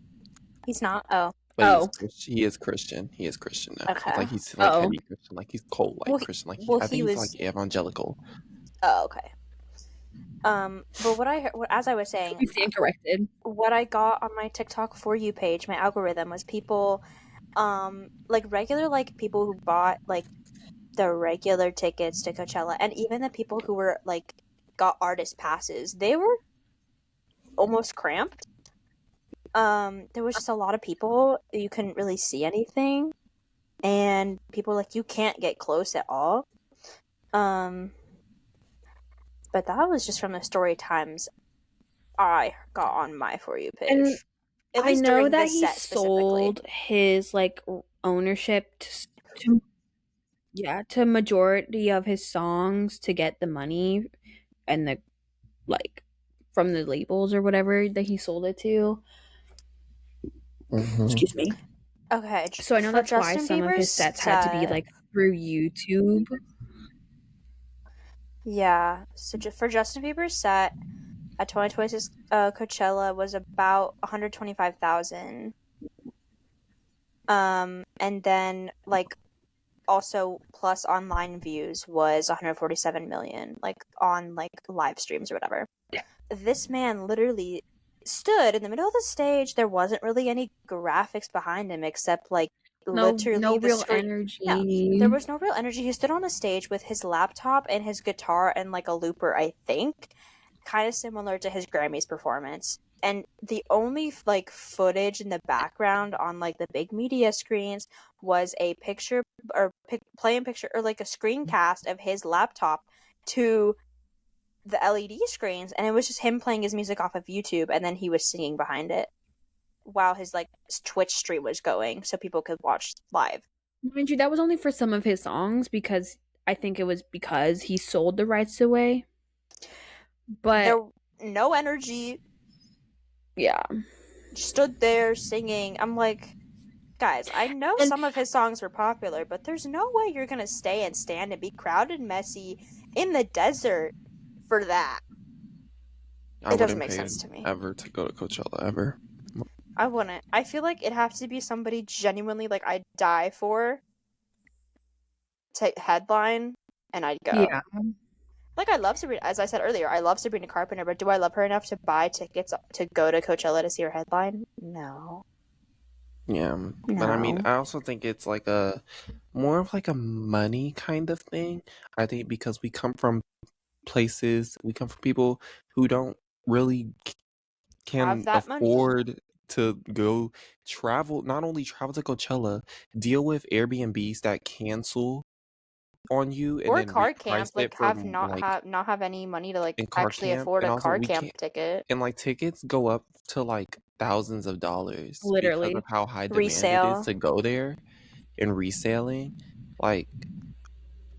He's not. Oh. But he is Christian. He is Christian now. Okay. He's like heavy Christian. Like he's cold like Christian. Like I think he's like evangelical. Oh, okay. But what I heard, as I was saying, you stand corrected. What I got on my TikTok For You page, my algorithm, was people, like regular like people who bought like the regular tickets to Coachella, and even the people who were like got artist passes. They were almost cramped. There was just a lot of people. You couldn't really see anything, and people were like, you can't get close at all. But that was just from the story times I got on my For You page. And I know that he sold his like ownership to majority of his songs to get the money and the like from the labels or whatever that he sold it to. Mm-hmm. Excuse me. Okay. So I know that's why some of his sets had to be like through YouTube. Yeah. So for Justin Bieber's set at 2026 Coachella was about 125,000. And then like also plus online views was 147 million, like on like live streams or whatever. Yeah. This man literally stood in the middle of the stage. There wasn't really any graphics behind him except like literally no the real screen. energy. Yeah, there was no real energy. He stood on the stage with his laptop and his guitar and like a looper, I think, kind of similar to his Grammys performance. And the only like footage in the background on like the big media screens was a picture or playing picture or like a screencast of his laptop to the LED screens, and it was just him playing his music off of YouTube, and then he was singing behind it while his like Twitch stream was going, so people could watch live. Mind you, that was only for some of his songs because I think it was because he sold the rights away. But there no energy. Yeah. Stood there singing. I'm like, guys, I know some of his songs were popular, but there's no way you're gonna stand and be crowded and messy in the desert for that. It doesn't make sense to me. Ever to go to Coachella ever. I wouldn't. I feel like it has to be somebody genuinely like I'd die for to headline, and I'd go. Yeah. Like, I love Sabrina, as I said earlier, I love Sabrina Carpenter, but do I love her enough to buy tickets to go to Coachella to see her headline? No. Yeah, but I mean, I also think it's like a more of like a money kind of thing. I think because we come from people who don't really Have can that money. afford to go travel, not only travel to Coachella, deal with Airbnbs that cancel on you and Or then car reprice camp, it like for not have any money to like in car actually camp, afford and a also car we camp can't, ticket. and like tickets go up to like thousands of dollars because Literally. of how high demand it is Resale. to go there and reselling. Like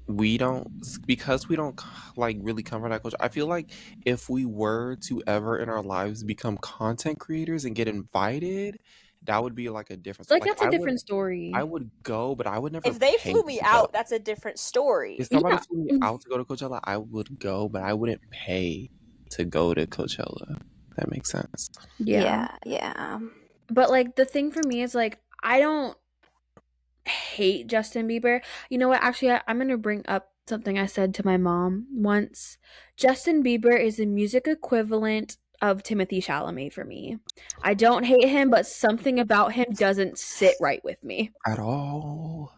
we don't, because we don't like really come from that culture. I feel like if we were to ever in our lives become content creators and get invited, that would be like a difference. Like Like that's a different story. I would go, but I would never If they pay flew me to go. out, that's a different story. If somebody Yeah. flew me out to go to Coachella, I would go, but I wouldn't pay to go to Coachella. That makes sense. Yeah. Yeah. But like the thing for me is like I don't hate Justin Bieber. You know what? Actually, I'm going to bring up something I said to my mom once. Justin Bieber is the music equivalent of Timothy Chalamet for me. I don't hate him, but something about him doesn't sit right with me. At all.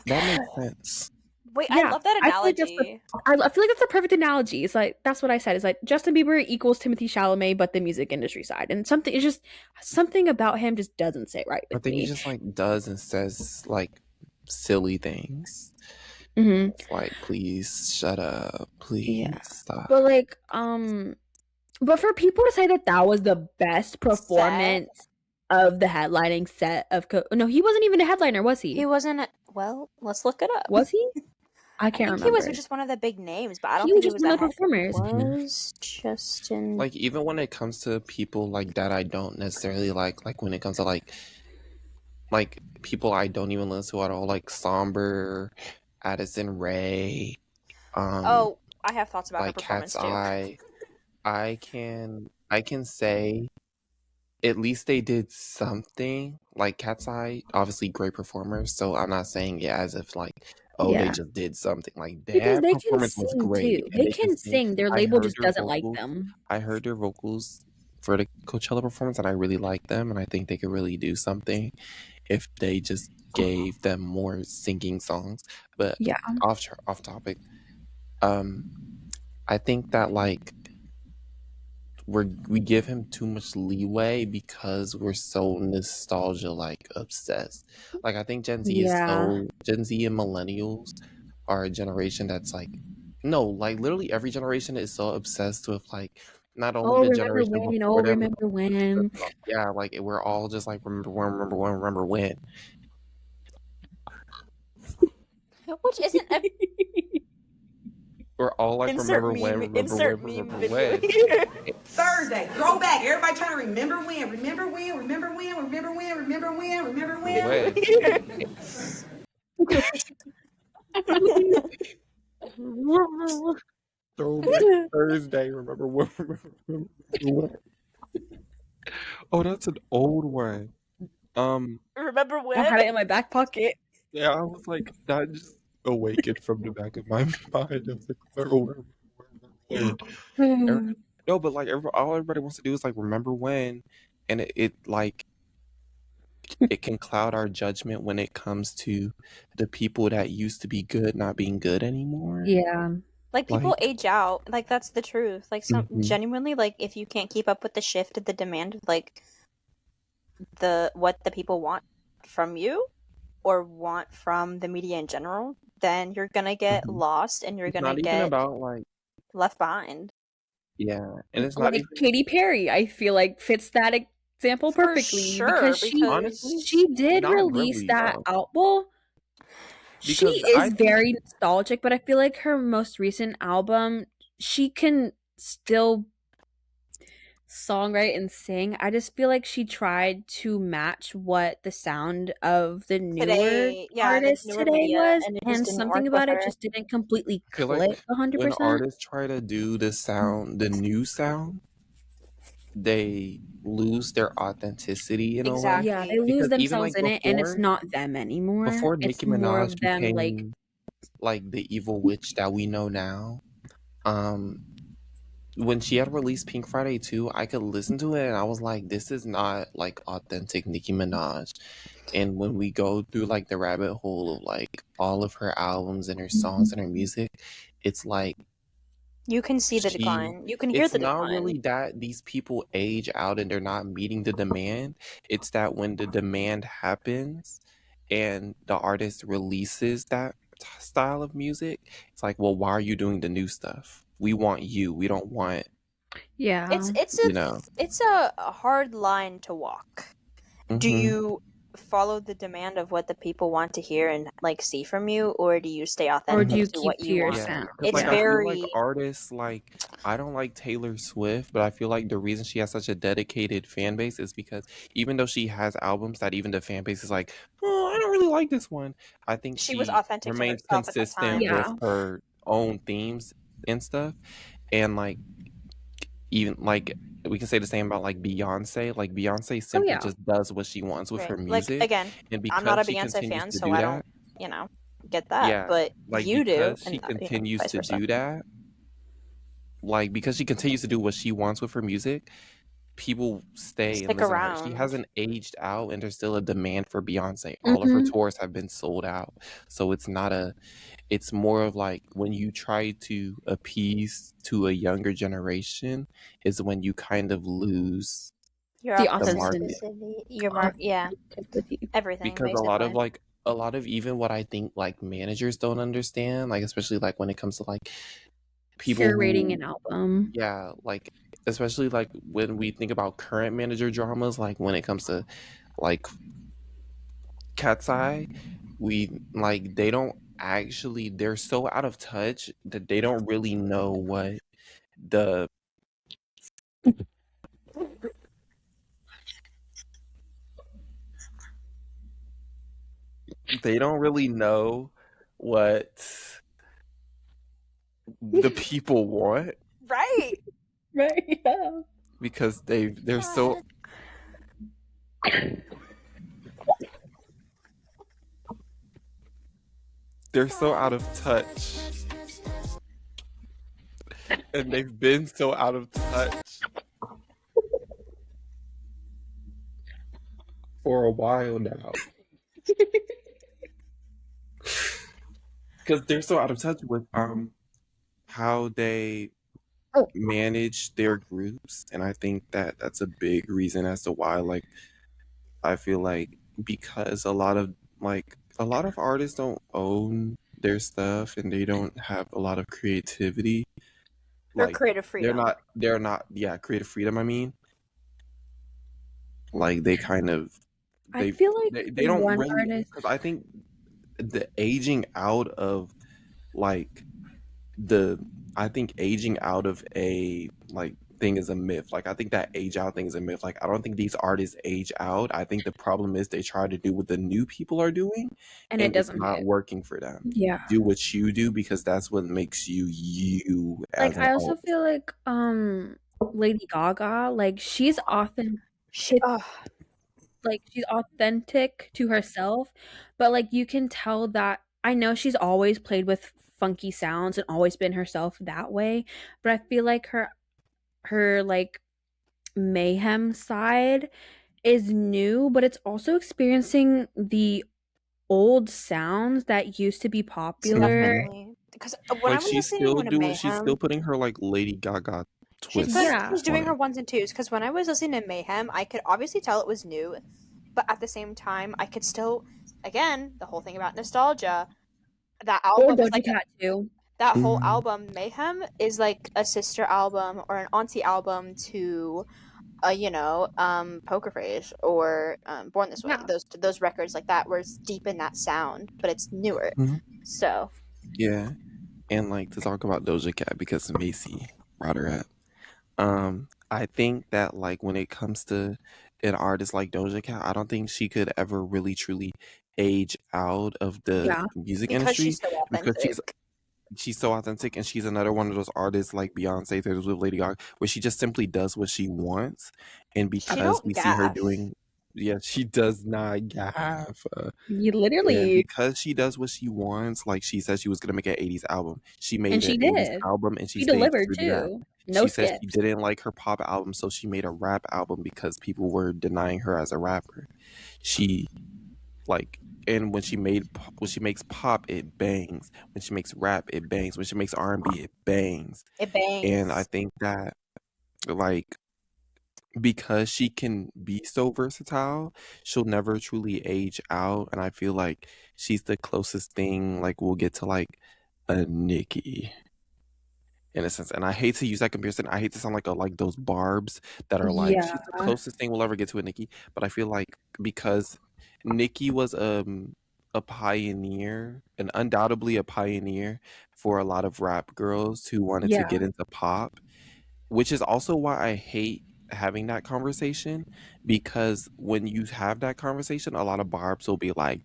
That makes sense. Wait, I Yeah, love that I feel like that's analogy. I feel like that's the perfect analogy. It's like that's what I said. It's like Justin Bieber equals Timothy Chalamet, but the music industry side, and something it's just something about him just doesn't sit right I with think he me. just like does and says like silly things. Hmm. It's like, please shut up. Please Yeah, stop. but like but for people to say that that was the best Set. performance of the headlining set of no, he wasn't even a headliner, was he? He wasn't. Well, let's look it up. Was he? I I can't think remember. he was just one of the big names, but I don't He was think he just was one a of the head. performers. Was Justin Like even when it comes to people like that I don't necessarily like when it comes to like people I don't even listen to at all, like Somber, Addison Rae, Oh, I have thoughts about her like Cat's performance too. Eye. I can say at least they did something. Like Cat's Eye, obviously great performers, so I'm not saying it as if like, oh, they Yeah, just did something. Like because that they can performance was sing great, too. and They they can can sing. sing. Their I label heard just their doesn't like vocals. them. I heard their vocals for the Coachella performance, and I really like them, and I think they could really do something if they just gave them more singing songs. But Yeah. off topic, I think that like we give him too much leeway because we're so nostalgia like obsessed. Like I think Gen Z and millennials are a generation that's like no, like literally every generation is so obsessed with like not only Oh, the remember generation when? before Oh, them, remember when? yeah, like we're all just like remember when. Which isn't a We're all like insert remember when, meme remember when, meme remember video when. here. Thursday, throwback. Everybody trying to remember when, remember when, remember when, remember when, remember when, remember when. Throwback Thursday, remember when, remember when. Oh, that's an old one. Remember I when? had it in my back pocket. Yeah, I was like, that just awakened from the back of my mind. I was like, when? No, but like, all everybody wants to do is like, remember when, and it like, it can cloud our judgment when it comes to the people that used to be good not being good anymore. Yeah. Like people Like, age out. Like that's the truth. Like some genuinely like if you can't keep up with the shift of the demand of like what the people want from you or want from the media in general, then you're gonna get lost and you're it's gonna not even get about like, left behind. yeah, and it's not Like even Katy Perry, I feel like fits that example For perfectly sure, because honestly she did not release really that though, album. She because is I think very nostalgic, but I feel like her most recent album, she can still songwrite and sing. I just feel like she tried to match what the sound of the newer today, yeah, the artist newer today media, was, and it just and didn't something work with about it her. just didn't completely I feel like click when 100%. artists try to do the new sound, they lose their authenticity in a way. Yeah, they Exactly. lose Because even themselves like in it, and it's not them anymore. before It's Nicki more Minaj of them like, became like the evil witch that we know now, Um, when she had released Pink Friday 2, I could listen to it and I was like, this is not like authentic Nicki Minaj. And when we go through like the rabbit hole of like all of her albums and her songs and her music, it's like You can see the she decline. You can hear it's the not decline. really that these people age out and they're not meeting the demand. It's that when the demand happens and the artist releases that style of music, it's like, well, why are you doing the new stuff? We want you. We don't want, Yeah. you know. It's a hard line to walk. Do Mhm. you follow the demand of what the people want to hear and like see from you, or do you stay Or authentic do you to keep what to you your want? Yeah, sound? because It's like Yeah. I feel like very artists like I don't like Taylor Swift, but I feel like the reason she has such a dedicated fan base is because even though she has albums that even the fan base is like, oh, I don't really like this one. I think she was she authentic to remains herself at that consistent time. Yeah. with her own themes and stuff, and like even like we can say the same about like Beyonce. Like Beyonce Oh simply yeah. just does what she wants with Right. her Like music, again, and I'm not because a she Beyonce continues fan, to so do I that, don't, get that. yeah, But like you do, because she and continues vice to versa. do that, like because she continues to do what she wants with her music, people stay and Stick listen to her. She around. hasn't aged out and there's still a demand for Beyonce. All of her Mhm. tours have been sold out. So it's not a it's more of like when you try to appease to a younger generation is when you kind of lose Your The the market. authenticity, your mark, yeah, authenticity. everything Because a lot basically. of like a lot of even what I think like managers don't understand, like especially like when it comes to like people Curating an who album. yeah, like especially like when we think about current manager dramas, like when it comes to like Cat's Eye, we like they don't actually they're so out of touch that they don't really know what the they don't really know what the people want Right. Right. Yeah. because they're so they're so out of touch and they've been so out of touch for a while now because they're so out of touch with how they Oh. manage their groups, and I think that that's a big reason as to why like I feel like because a lot of artists don't own their stuff and they don't have a lot of creativity, Or like creative freedom. they're not yeah creative freedom, I mean, like they kind of I feel like they don't one really, artist. because I think the aging out of like the I think aging out of a like thing is a myth. Like I think that age out thing is a myth. Like I don't think these artists age out. I think the problem is they try to do what the new people are doing And it and it's doesn't not hit. working for them. Yeah. Do what you do because that's what makes you you Like as an I also artist. feel like Lady Gaga, like she's often She, oh, like she's authentic to herself, but like you can tell that I know she's always played with funky sounds and always been herself that way, but I feel like her like mayhem side is new, but it's also experiencing the old sounds that used to be popular. Mhm. definitely. Because when I Like was listening to she's still Mayhem, putting her like Lady Gaga twist Yeah. she's on doing her it. ones and twos. Because when I was listening to Mayhem, I could obviously tell it was new, but at the same time, I could still, again, the whole thing about nostalgia. That Or album is Doja like Cat too. that whole Mhm. album, Mayhem, is like a sister album or an auntie album to Poker Face or Born This Way. Yeah. Those records like that, where it's deep in that sound, but it's newer. Mhm. So Yeah. And like to talk about Doja Cat because Macy brought her up. I think that like when it comes to an artist like Doja Cat, I don't think she could ever really truly age out of the Yeah. music because industry she's so because authentic. she's so authentic and she's another one of those artists like Beyonce, there's with Lady Gaga, where she just simply does what she wants, and She because don't we see her gaff. doing. Yeah, she does not have. You And literally, because she does what she wants, like she said she was gonna make an '80s album. She and made an she '80s did. album and she She stayed delivered true to that. too. No She said she skips. didn't like her pop album, so she made a rap album because people were denying her as a rapper. She like and when she makes pop, it bangs. When she makes rap, it bangs. When she makes R&B, it bangs. It And I bangs. think that like because she can be so versatile, she'll never truly age out. And I feel like she's the closest thing, like we'll get to like a Nicki in a sense. And I hate to use that comparison. I hate to sound like those barbs that are like Yeah. she's the closest thing we'll ever get to a Nicki. But I feel like because Nicki was a pioneer, and undoubtedly a pioneer for a lot of rap girls who wanted to Yeah. get into pop, which is also why I hate having that conversation, because when you have that conversation, a lot of barbs will be like,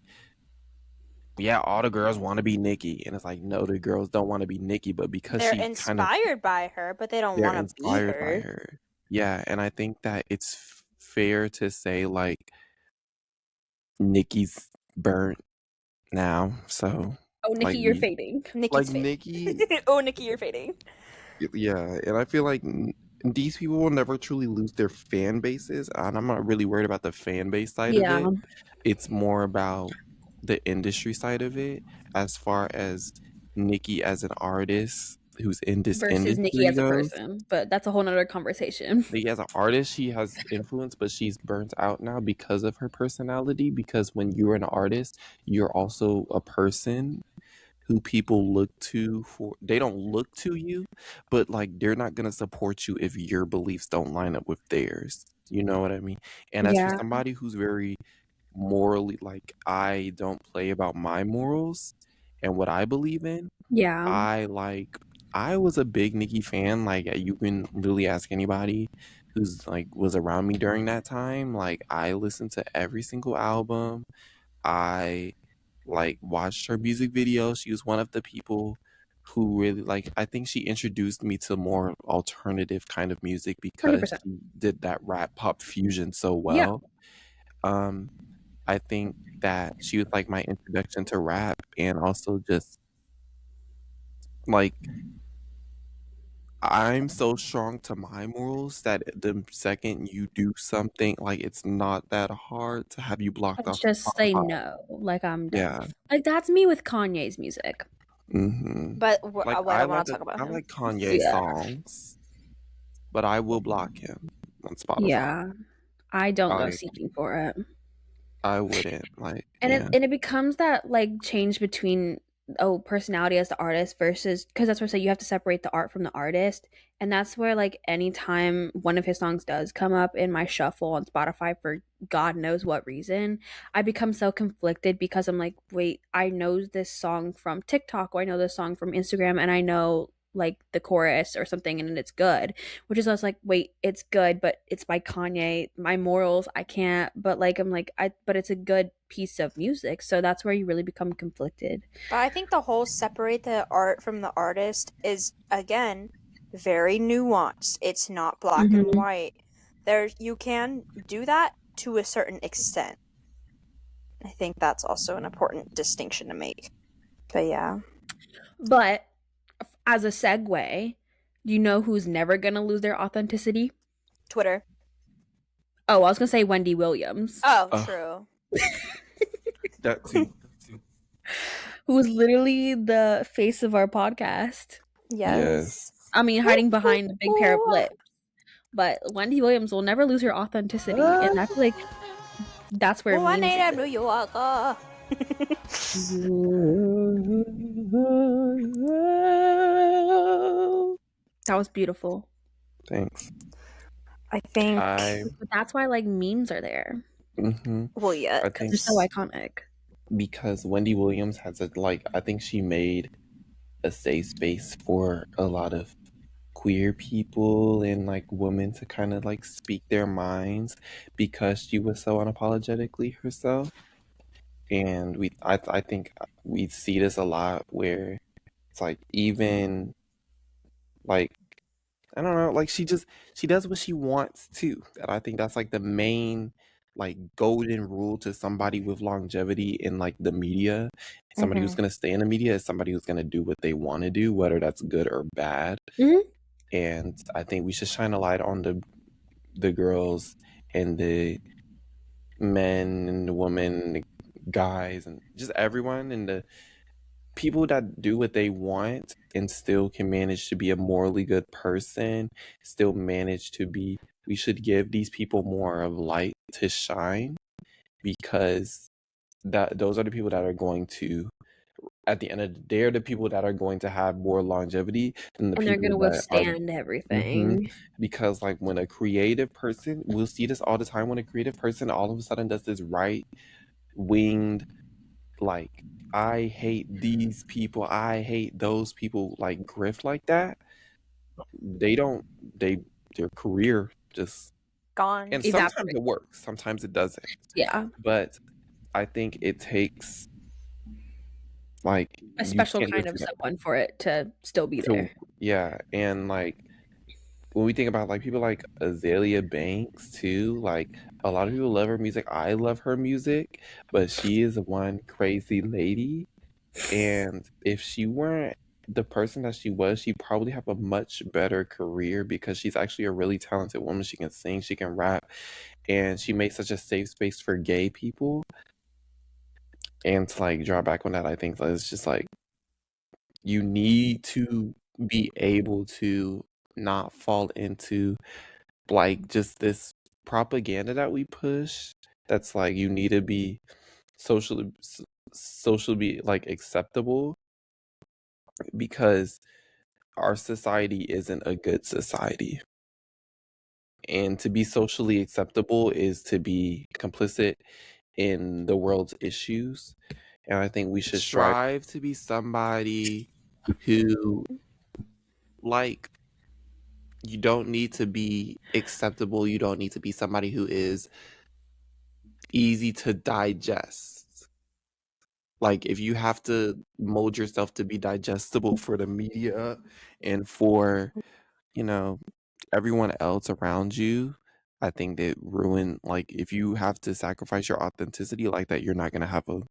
yeah, all the girls want to be Nicki. And it's like, no, the girls don't want to be Nicki, but because They're she kind of, inspired by her, but they don't they're want to be inspired by her. her. Yeah. And I think that it's fair to say, like, Nicki's burnt now. So, Oh, Nikki, like, you're fading. Nikki's fading. Nicki, Oh, Nikki, you're fading. yeah. And I feel like these people will never truly lose their fan bases. And I'm not really worried about the fan base side of Yeah. it. It's more about the industry side of it, as far as Nicki as an artist who's in this Versus Nikki industry as a goes. person, but that's a whole nother conversation. Nicki as an artist, she has influence, but she's burnt out now because of her personality. Because when you're an artist, you're also a person who people look to for, they don't look to you, but like they're not going to support you if your beliefs don't line up with theirs. You know what I mean? And as for Yeah. somebody who's very morally, like, I don't play about my morals and what I believe in, Yeah. I was a big Nicki fan. Like, you can really ask anybody who's like was around me during that time. Like, I listened to every single album. I like watched her music videos. She was one of the people who really, like, I think she introduced me to more alternative kind of music because 100%. she did that rap pop fusion so Yeah. well. Um I think that she was like my introduction to rap, and also just like I'm so strong to my morals that the second you do something, like, it's not that hard to have you blocked Let's off just say Spotify. no. Like, I'm done. Yeah. Like, that's me with Kanye's music. But Like, I don't want to talk about I him. like Kanye Yeah. songs, but I will block him on Spotify. Yeah. I don't go I seeking for it. I wouldn't, like, And yeah. it becomes that like change between personality as the artist versus, because that's what I say, you have to separate the art from the artist. And that's where like anytime one of his songs does come up in my shuffle on Spotify for God knows what reason, I become so conflicted because I'm like, wait, I know this song from TikTok, or I know this song from Instagram, and I know like the chorus or something, and it's good, which is, I was like, wait, it's good, but it's by Kanye. My morals, I can't. But like, I'm like, but it's a good piece of music. So that's where you really become conflicted. But I think the whole separate the art from the artist is, again, very nuanced. It's not black and Mhm. white. You can do that to a certain extent. I think that's also an important distinction to make. But yeah. But as a segue, you know who's never gonna lose their authenticity? Twitter. Oh, I was gonna say Wendy Williams, Oh, Ugh. true. That too. who is literally the face of our podcast. Yes. I mean, hiding behind a big pair of lips. But Wendy Williams will never lose her authenticity, and I feel like that's where One memes. night at New York. That was beautiful. Thanks. I think. But that's why like memes are there. Well, yeah. I think They're so iconic. because Wendy Williams has a, like, I think she made a safe space for a lot of queer people and like women to kind of like speak their minds because she was so unapologetically herself. And I think we see this a lot where it's like, even like, I don't know, like she does what she wants to. And I think that's like the main like golden rule to somebody with longevity in like the media. Somebody who's going to stay in the media is somebody who's going to do what they want to do, whether that's good or bad. And I think we should shine a light on the girls and the men and the women, and the guys, and just everyone, and the people that do what they want and still can manage to be a morally good person, still manage to be. We should give these people more of light to shine, because those are the people that are going to, at the end of the day, are the people that are going to have more longevity than the And they're people gonna that are. withstand everything. Because like when a creative person, we'll see this all the time, when a creative person all of a sudden does this right winged, like, I hate these people, I hate those people, like grift like that, their career just, Gone. and sometimes Evaporate. it works, sometimes it doesn't. Yeah. But I think it takes like A you special can't kind go of through someone for it to still be that there. yeah, and like when we think about like people like Azalea Banks too, like a lot of people love her music. I love her music, but she is one crazy lady. And if she weren't the person that she was, she'd probably have a much better career, because she's actually a really talented woman. She can sing, she can rap, and she made such a safe space for gay people. And to like draw back on that, I think it's just like you need to be able to not fall into like just this propaganda that we push, that's like you need to be socially like acceptable, because our society isn't a good society. And to be socially acceptable is to be complicit in the world's issues. And I think we should strive to be somebody who, like, you don't need to be acceptable. You don't need to be somebody who is easy to digest. Like, if you have to mold yourself to be digestible for the media and for, you know, everyone else around you, I think that ruin, like, if you have to sacrifice your authenticity like that, you're not going to have a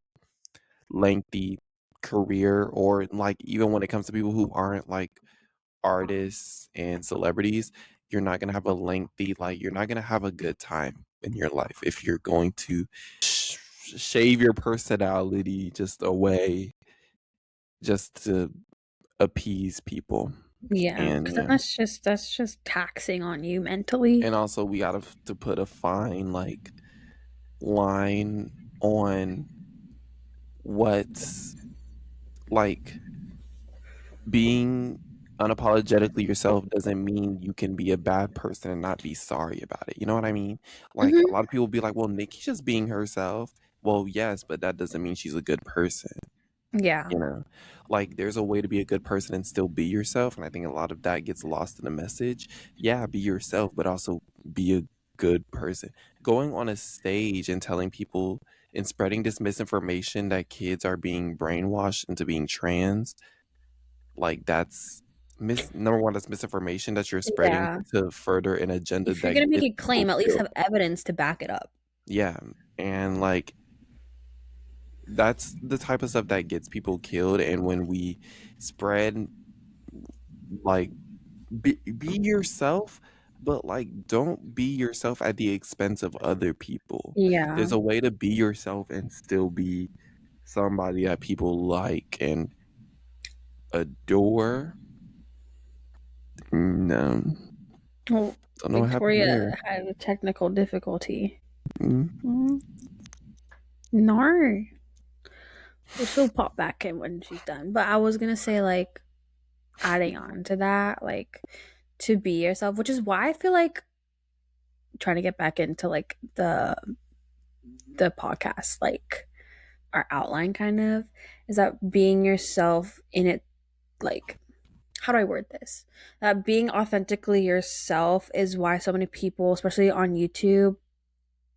lengthy career. Or like, even when it comes to people who aren't like artists and celebrities, you're not going to have a lengthy, like, you're not going to have a good time in your life if you're going to shave your personality just away just to appease people. Yeah, And because that's just taxing on you mentally. and also we got to put a fine like line on what's like being unapologetically yourself doesn't mean you can be a bad person and not be sorry about it. You know what I mean? Like a lot of people be like, well, Nikki's just being herself. Well, yes, but that doesn't mean she's a good person. Yeah. You know, like there's a way to be a good person and still be yourself. And I think a lot of that gets lost in the message. Yeah, be yourself, but also be a good person. Going on a stage and telling people and spreading this misinformation that kids are being brainwashed into being trans, like that's number one, that's misinformation that you're spreading Yeah. to further an agenda If you're that gonna make gets a claim, people at least killed. have evidence to back it up. Yeah. And like that's the type of stuff that gets people killed. And when we spread like be yourself, but like don't be yourself at the expense of other people. Yeah. There's a way to be yourself and still be somebody that people like and adore. No, Well, don't know what happened Victoria there. had a technical difficulty. Mm. No. Well, she'll pop back in when she's done. But I was gonna say, like, adding on to that, like, to be yourself, which is why I feel like trying to get back into like the podcast, like our outline kind of, is that being yourself in it, like, how do I word this? That being authentically yourself is why so many people, especially on YouTube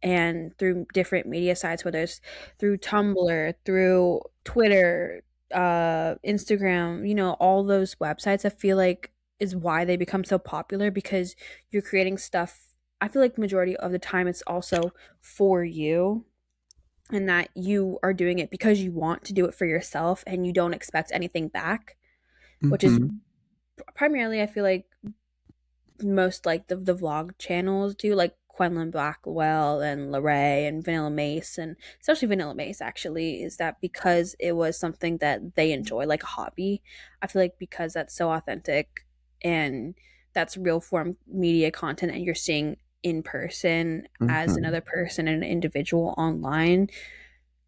and through different media sites, whether it's through Tumblr, through Twitter, Instagram, all those websites, I feel like is why they become so popular, because you're creating stuff I feel like majority of the time it's also for you, and that you are doing it because you want to do it for yourself and you don't expect anything back, which is primarily, I feel like, most like the vlog channels do, like Quenlin Blackwell and Lorray and Vanilla Mace, and especially Vanilla Mace actually, is that because it was something that they enjoy, like a hobby. I feel like because that's so authentic and that's real form media content and you're seeing in person as another person and an individual online,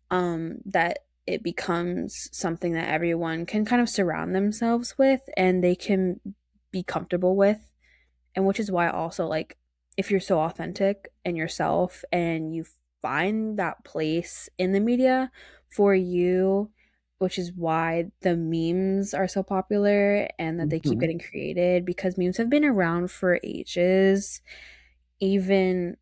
that it becomes something that everyone can kind of surround themselves with and they can be comfortable with. And which is why also, like, if you're so authentic and yourself and you find that place in the media for you, which is why the memes are so popular and that they keep getting created, because memes have been around for ages. Even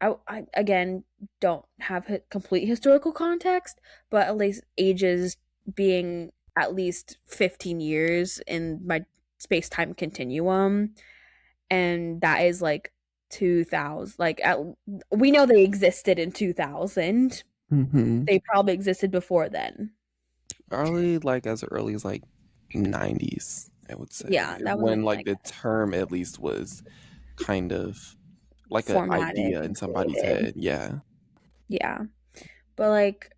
I again don't have complete historical context, but at least ages being at least 15 years in my space-time continuum, and that is like 2000, like we know they existed in 2000. They probably existed before then. Probably like as early as like 90s, I would say. Yeah, that was When when, like like, the term at least was kind of like an formatted idea in and somebody's created. head. Yeah. Yeah, but like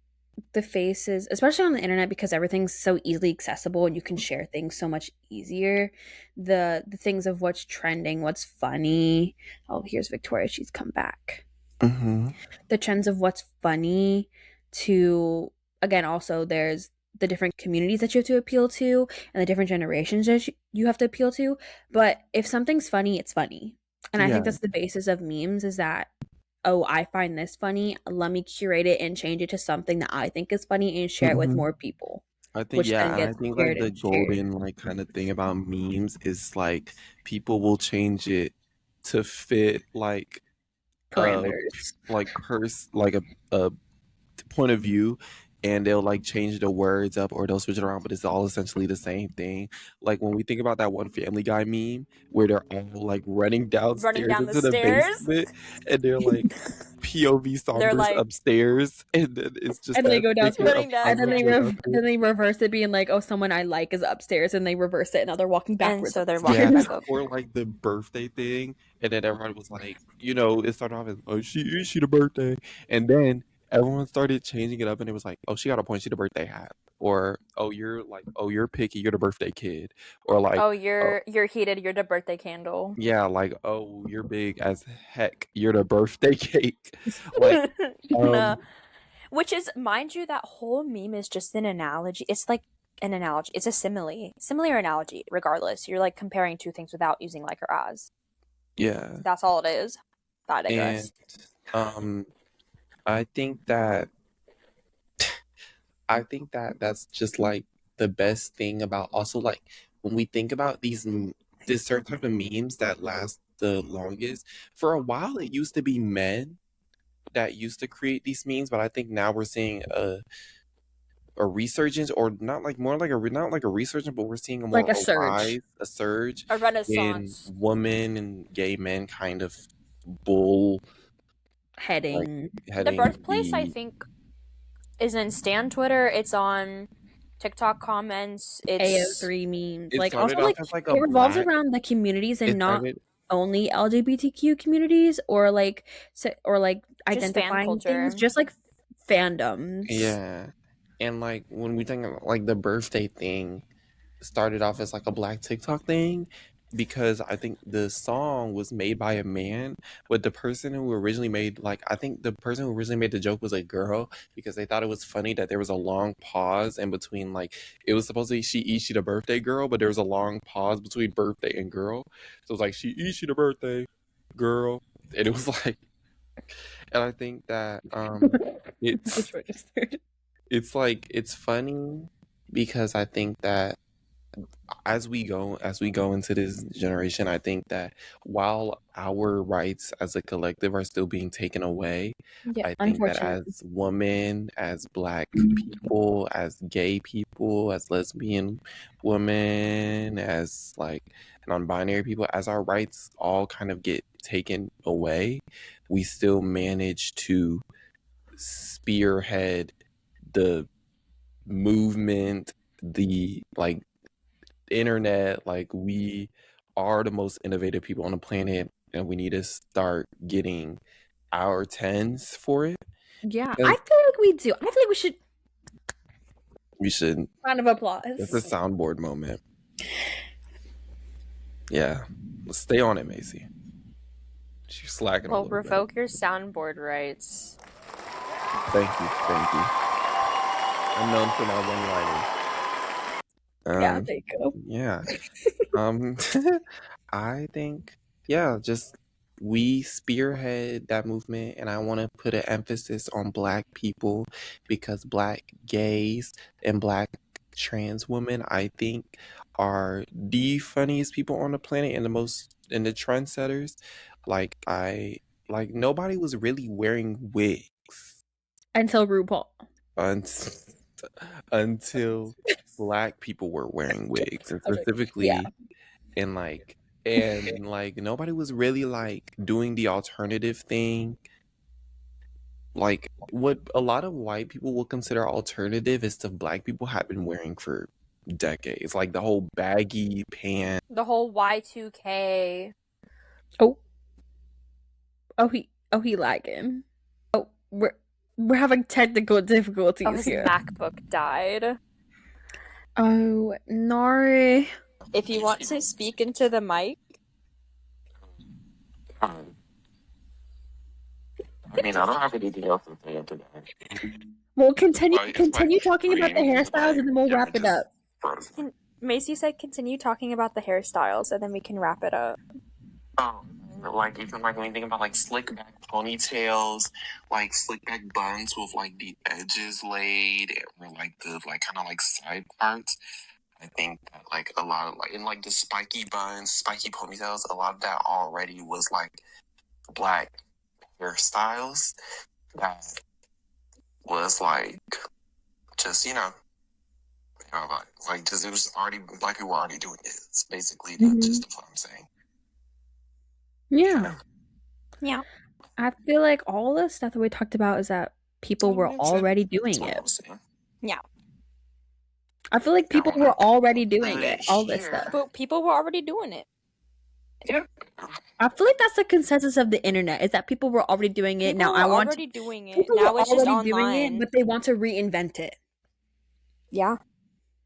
the faces, especially on the internet, because everything's so easily accessible and you can share things so much easier. The things of what's trending, what's funny. Oh, here's Victoria, she's come back. The trends of what's funny, to, again, also there's the different communities that you have to appeal to and the different generations that you have to appeal to. But if something's funny, it's funny. And I Yeah. think that's the basis of memes, is that, oh, I find this funny, let me curate it and change it to something that I think is funny and share it with more people, I think, which yeah, then and I gets think like shared the and shared. golden like kind of thing about memes is like people will change it to fit a Parameters. a point of view, and they'll like change the words up or they'll switch it around, but it's all essentially the same thing. Like when we think about that one Family Guy meme where they're all like running Running downstairs down the into the stairs. basement and they're like POV They're Saunders like upstairs, and then it's just And they that go picture downstairs, of running down and then Cosmo they going upstairs. then they reverse it, being like, "Oh, someone I like is upstairs," and they reverse it, and now they're walking and backwards. so they're Yeah, walking back up. or like the birthday thing, and then everyone was like, it started off as, "Oh, she the birthday," and then everyone started changing it up, and it was like, "Oh, she got a point, she the birthday hat," or "Oh, you're picky, you're the birthday kid," or like, Oh, "Oh, you're heated. You're the birthday candle. yeah," like, "Oh, you're big as heck, you're the birthday cake," like, No. um, Which is, mind you, that whole meme is just an analogy. It's like an analogy. It's a simile or analogy. Regardless, you're like comparing two things without using like or as. yeah, That's all it is. I and digress. I think that that's just like the best thing about also like when we think about this certain type of memes that last the longest. For a while, it used to be men that used to create these memes, but I think now we're seeing a resurgence, or not like more like not like a resurgence, but we're seeing Like a surge. a surge A in renaissance. women and gay men kind of bull like Heading. The heading birthplace, I the think, is in Stan Twitter. It's on TikTok comments. It's AO3 memes. it Like, also, started off like, as like a it revolves black around the communities and it not started only LGBTQ communities, or like or like just fan identifying things, culture. just like fandoms. Yeah. And like when we think of like the birthday thing started off as like a black TikTok thing because I think the song was made by a man, but the person who originally made like I think the person who originally made the joke was a girl because they thought it was funny that there was a long pause in between like it was supposed to be she the birthday girl, but there was a long pause between birthday and girl. So it was like she the birthday girl. And it was like and I think that it's Which registered. it's like it's funny because I think that as we go into this generation, I think that while our rights as a collective are still being taken away, Yeah, I think that unfortunately. as women, as black people, as gay people, as lesbian women, as like non-binary people, as our rights all kind of get taken away, we still manage to spearhead the movement, the like internet. Like, we are the most innovative people on the planet, and we need to start getting our tens for it. Yeah, I feel like we do. I feel like We should. round of applause. It's a soundboard moment. Yeah, let's stay on it, Macy. She's slacking a Well, little revoke your soundboard rights. Thank you. I'm known for my one-liners. Yeah, there you go. Yeah. I think, just we spearhead that movement, and I want to put an emphasis on Black people, because Black gays and Black trans women, I think, are the funniest people on the planet and the trendsetters. Like, nobody was really wearing wigs Until RuPaul. until Black people were wearing wigs, and Okay, specifically, yeah. and nobody was really like doing the alternative thing. Like, what a lot of white people will consider alternative is stuff Black people have been wearing for decades, like the whole baggy pants. The whole Y2K. He lagging. Oh, we're having technical difficulties His here. MacBook died. Oh, Nari. If you want to speak into the mic. I mean, I don't have anything else to say after that. Well, continue talking about the hairstyles, and then we'll wrap it up. Macy said continue talking about the hairstyles, and then we can wrap it up. Oh, like even like when you think about like slick back ponytails, like slick back buns with like the edges laid, or like the like kind of like side parts. I think that like a lot of like in like the spiky buns, spiky ponytails, a lot of that already was like Black hairstyles that was like just like just it was already Black people were already doing it. It's basically the gist of what I'm saying. Yeah. I feel like all the stuff that we talked about is that people were already doing it. Yeah. I feel like people were already doing it. All this stuff. But people were already doing it. I feel like that's the consensus of the internet, is that people were already doing it. People were already doing it. People Now were it's just already doing it, online. but they want to reinvent it. Yeah.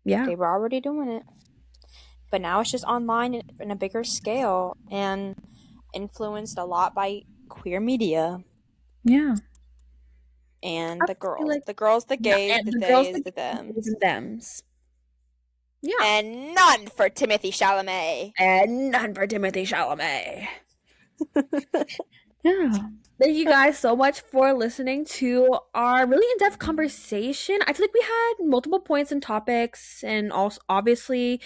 Yeah. They were already doing it. But now it's just online in a bigger scale, and influenced a lot by queer media. Yeah. And I the girls. feel like- The girls, the gays, and the girls, theys, the thems. and thems. Yeah. And none for Timothy Chalamet. And none for Timothy Chalamet. Yeah. Thank you guys so much for listening to our really in-depth conversation. I feel like we had multiple points and topics, and also obviously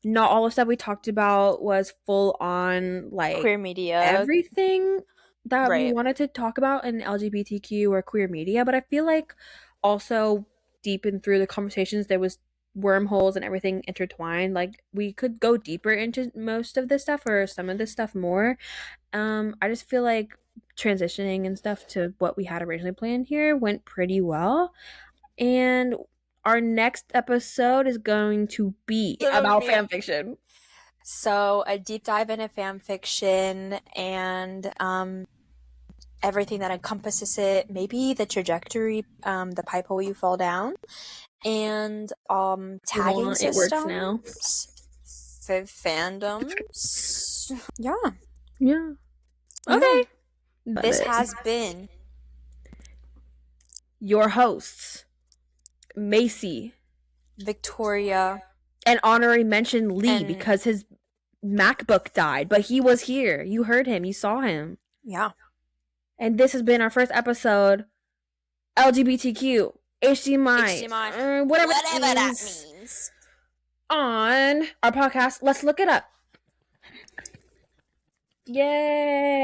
not all the stuff we talked about was full on like Queer media. everything that we Right. wanted to talk about in LGBTQ or queer media, but I feel like also deep in through the conversations there was wormholes and everything intertwined. Like, we could go deeper into most of this stuff or some of this stuff more. I just feel like transitioning and stuff to what we had originally planned here went pretty well, and our next episode is going to be about fan fiction. So a deep dive into fan fiction and everything that encompasses it, maybe the trajectory, the pipe hole you fall down, and tagging It systems, works now. fandoms. Yeah. Okay. This has been your hosts, Macy, Victoria, and honorary mention Lee, And- because his MacBook died, but he was here. You heard him. You saw him. yeah. And this has been our first episode, LGBTQ, HDMI, whatever that means, on our podcast. Let's look it up. Yay!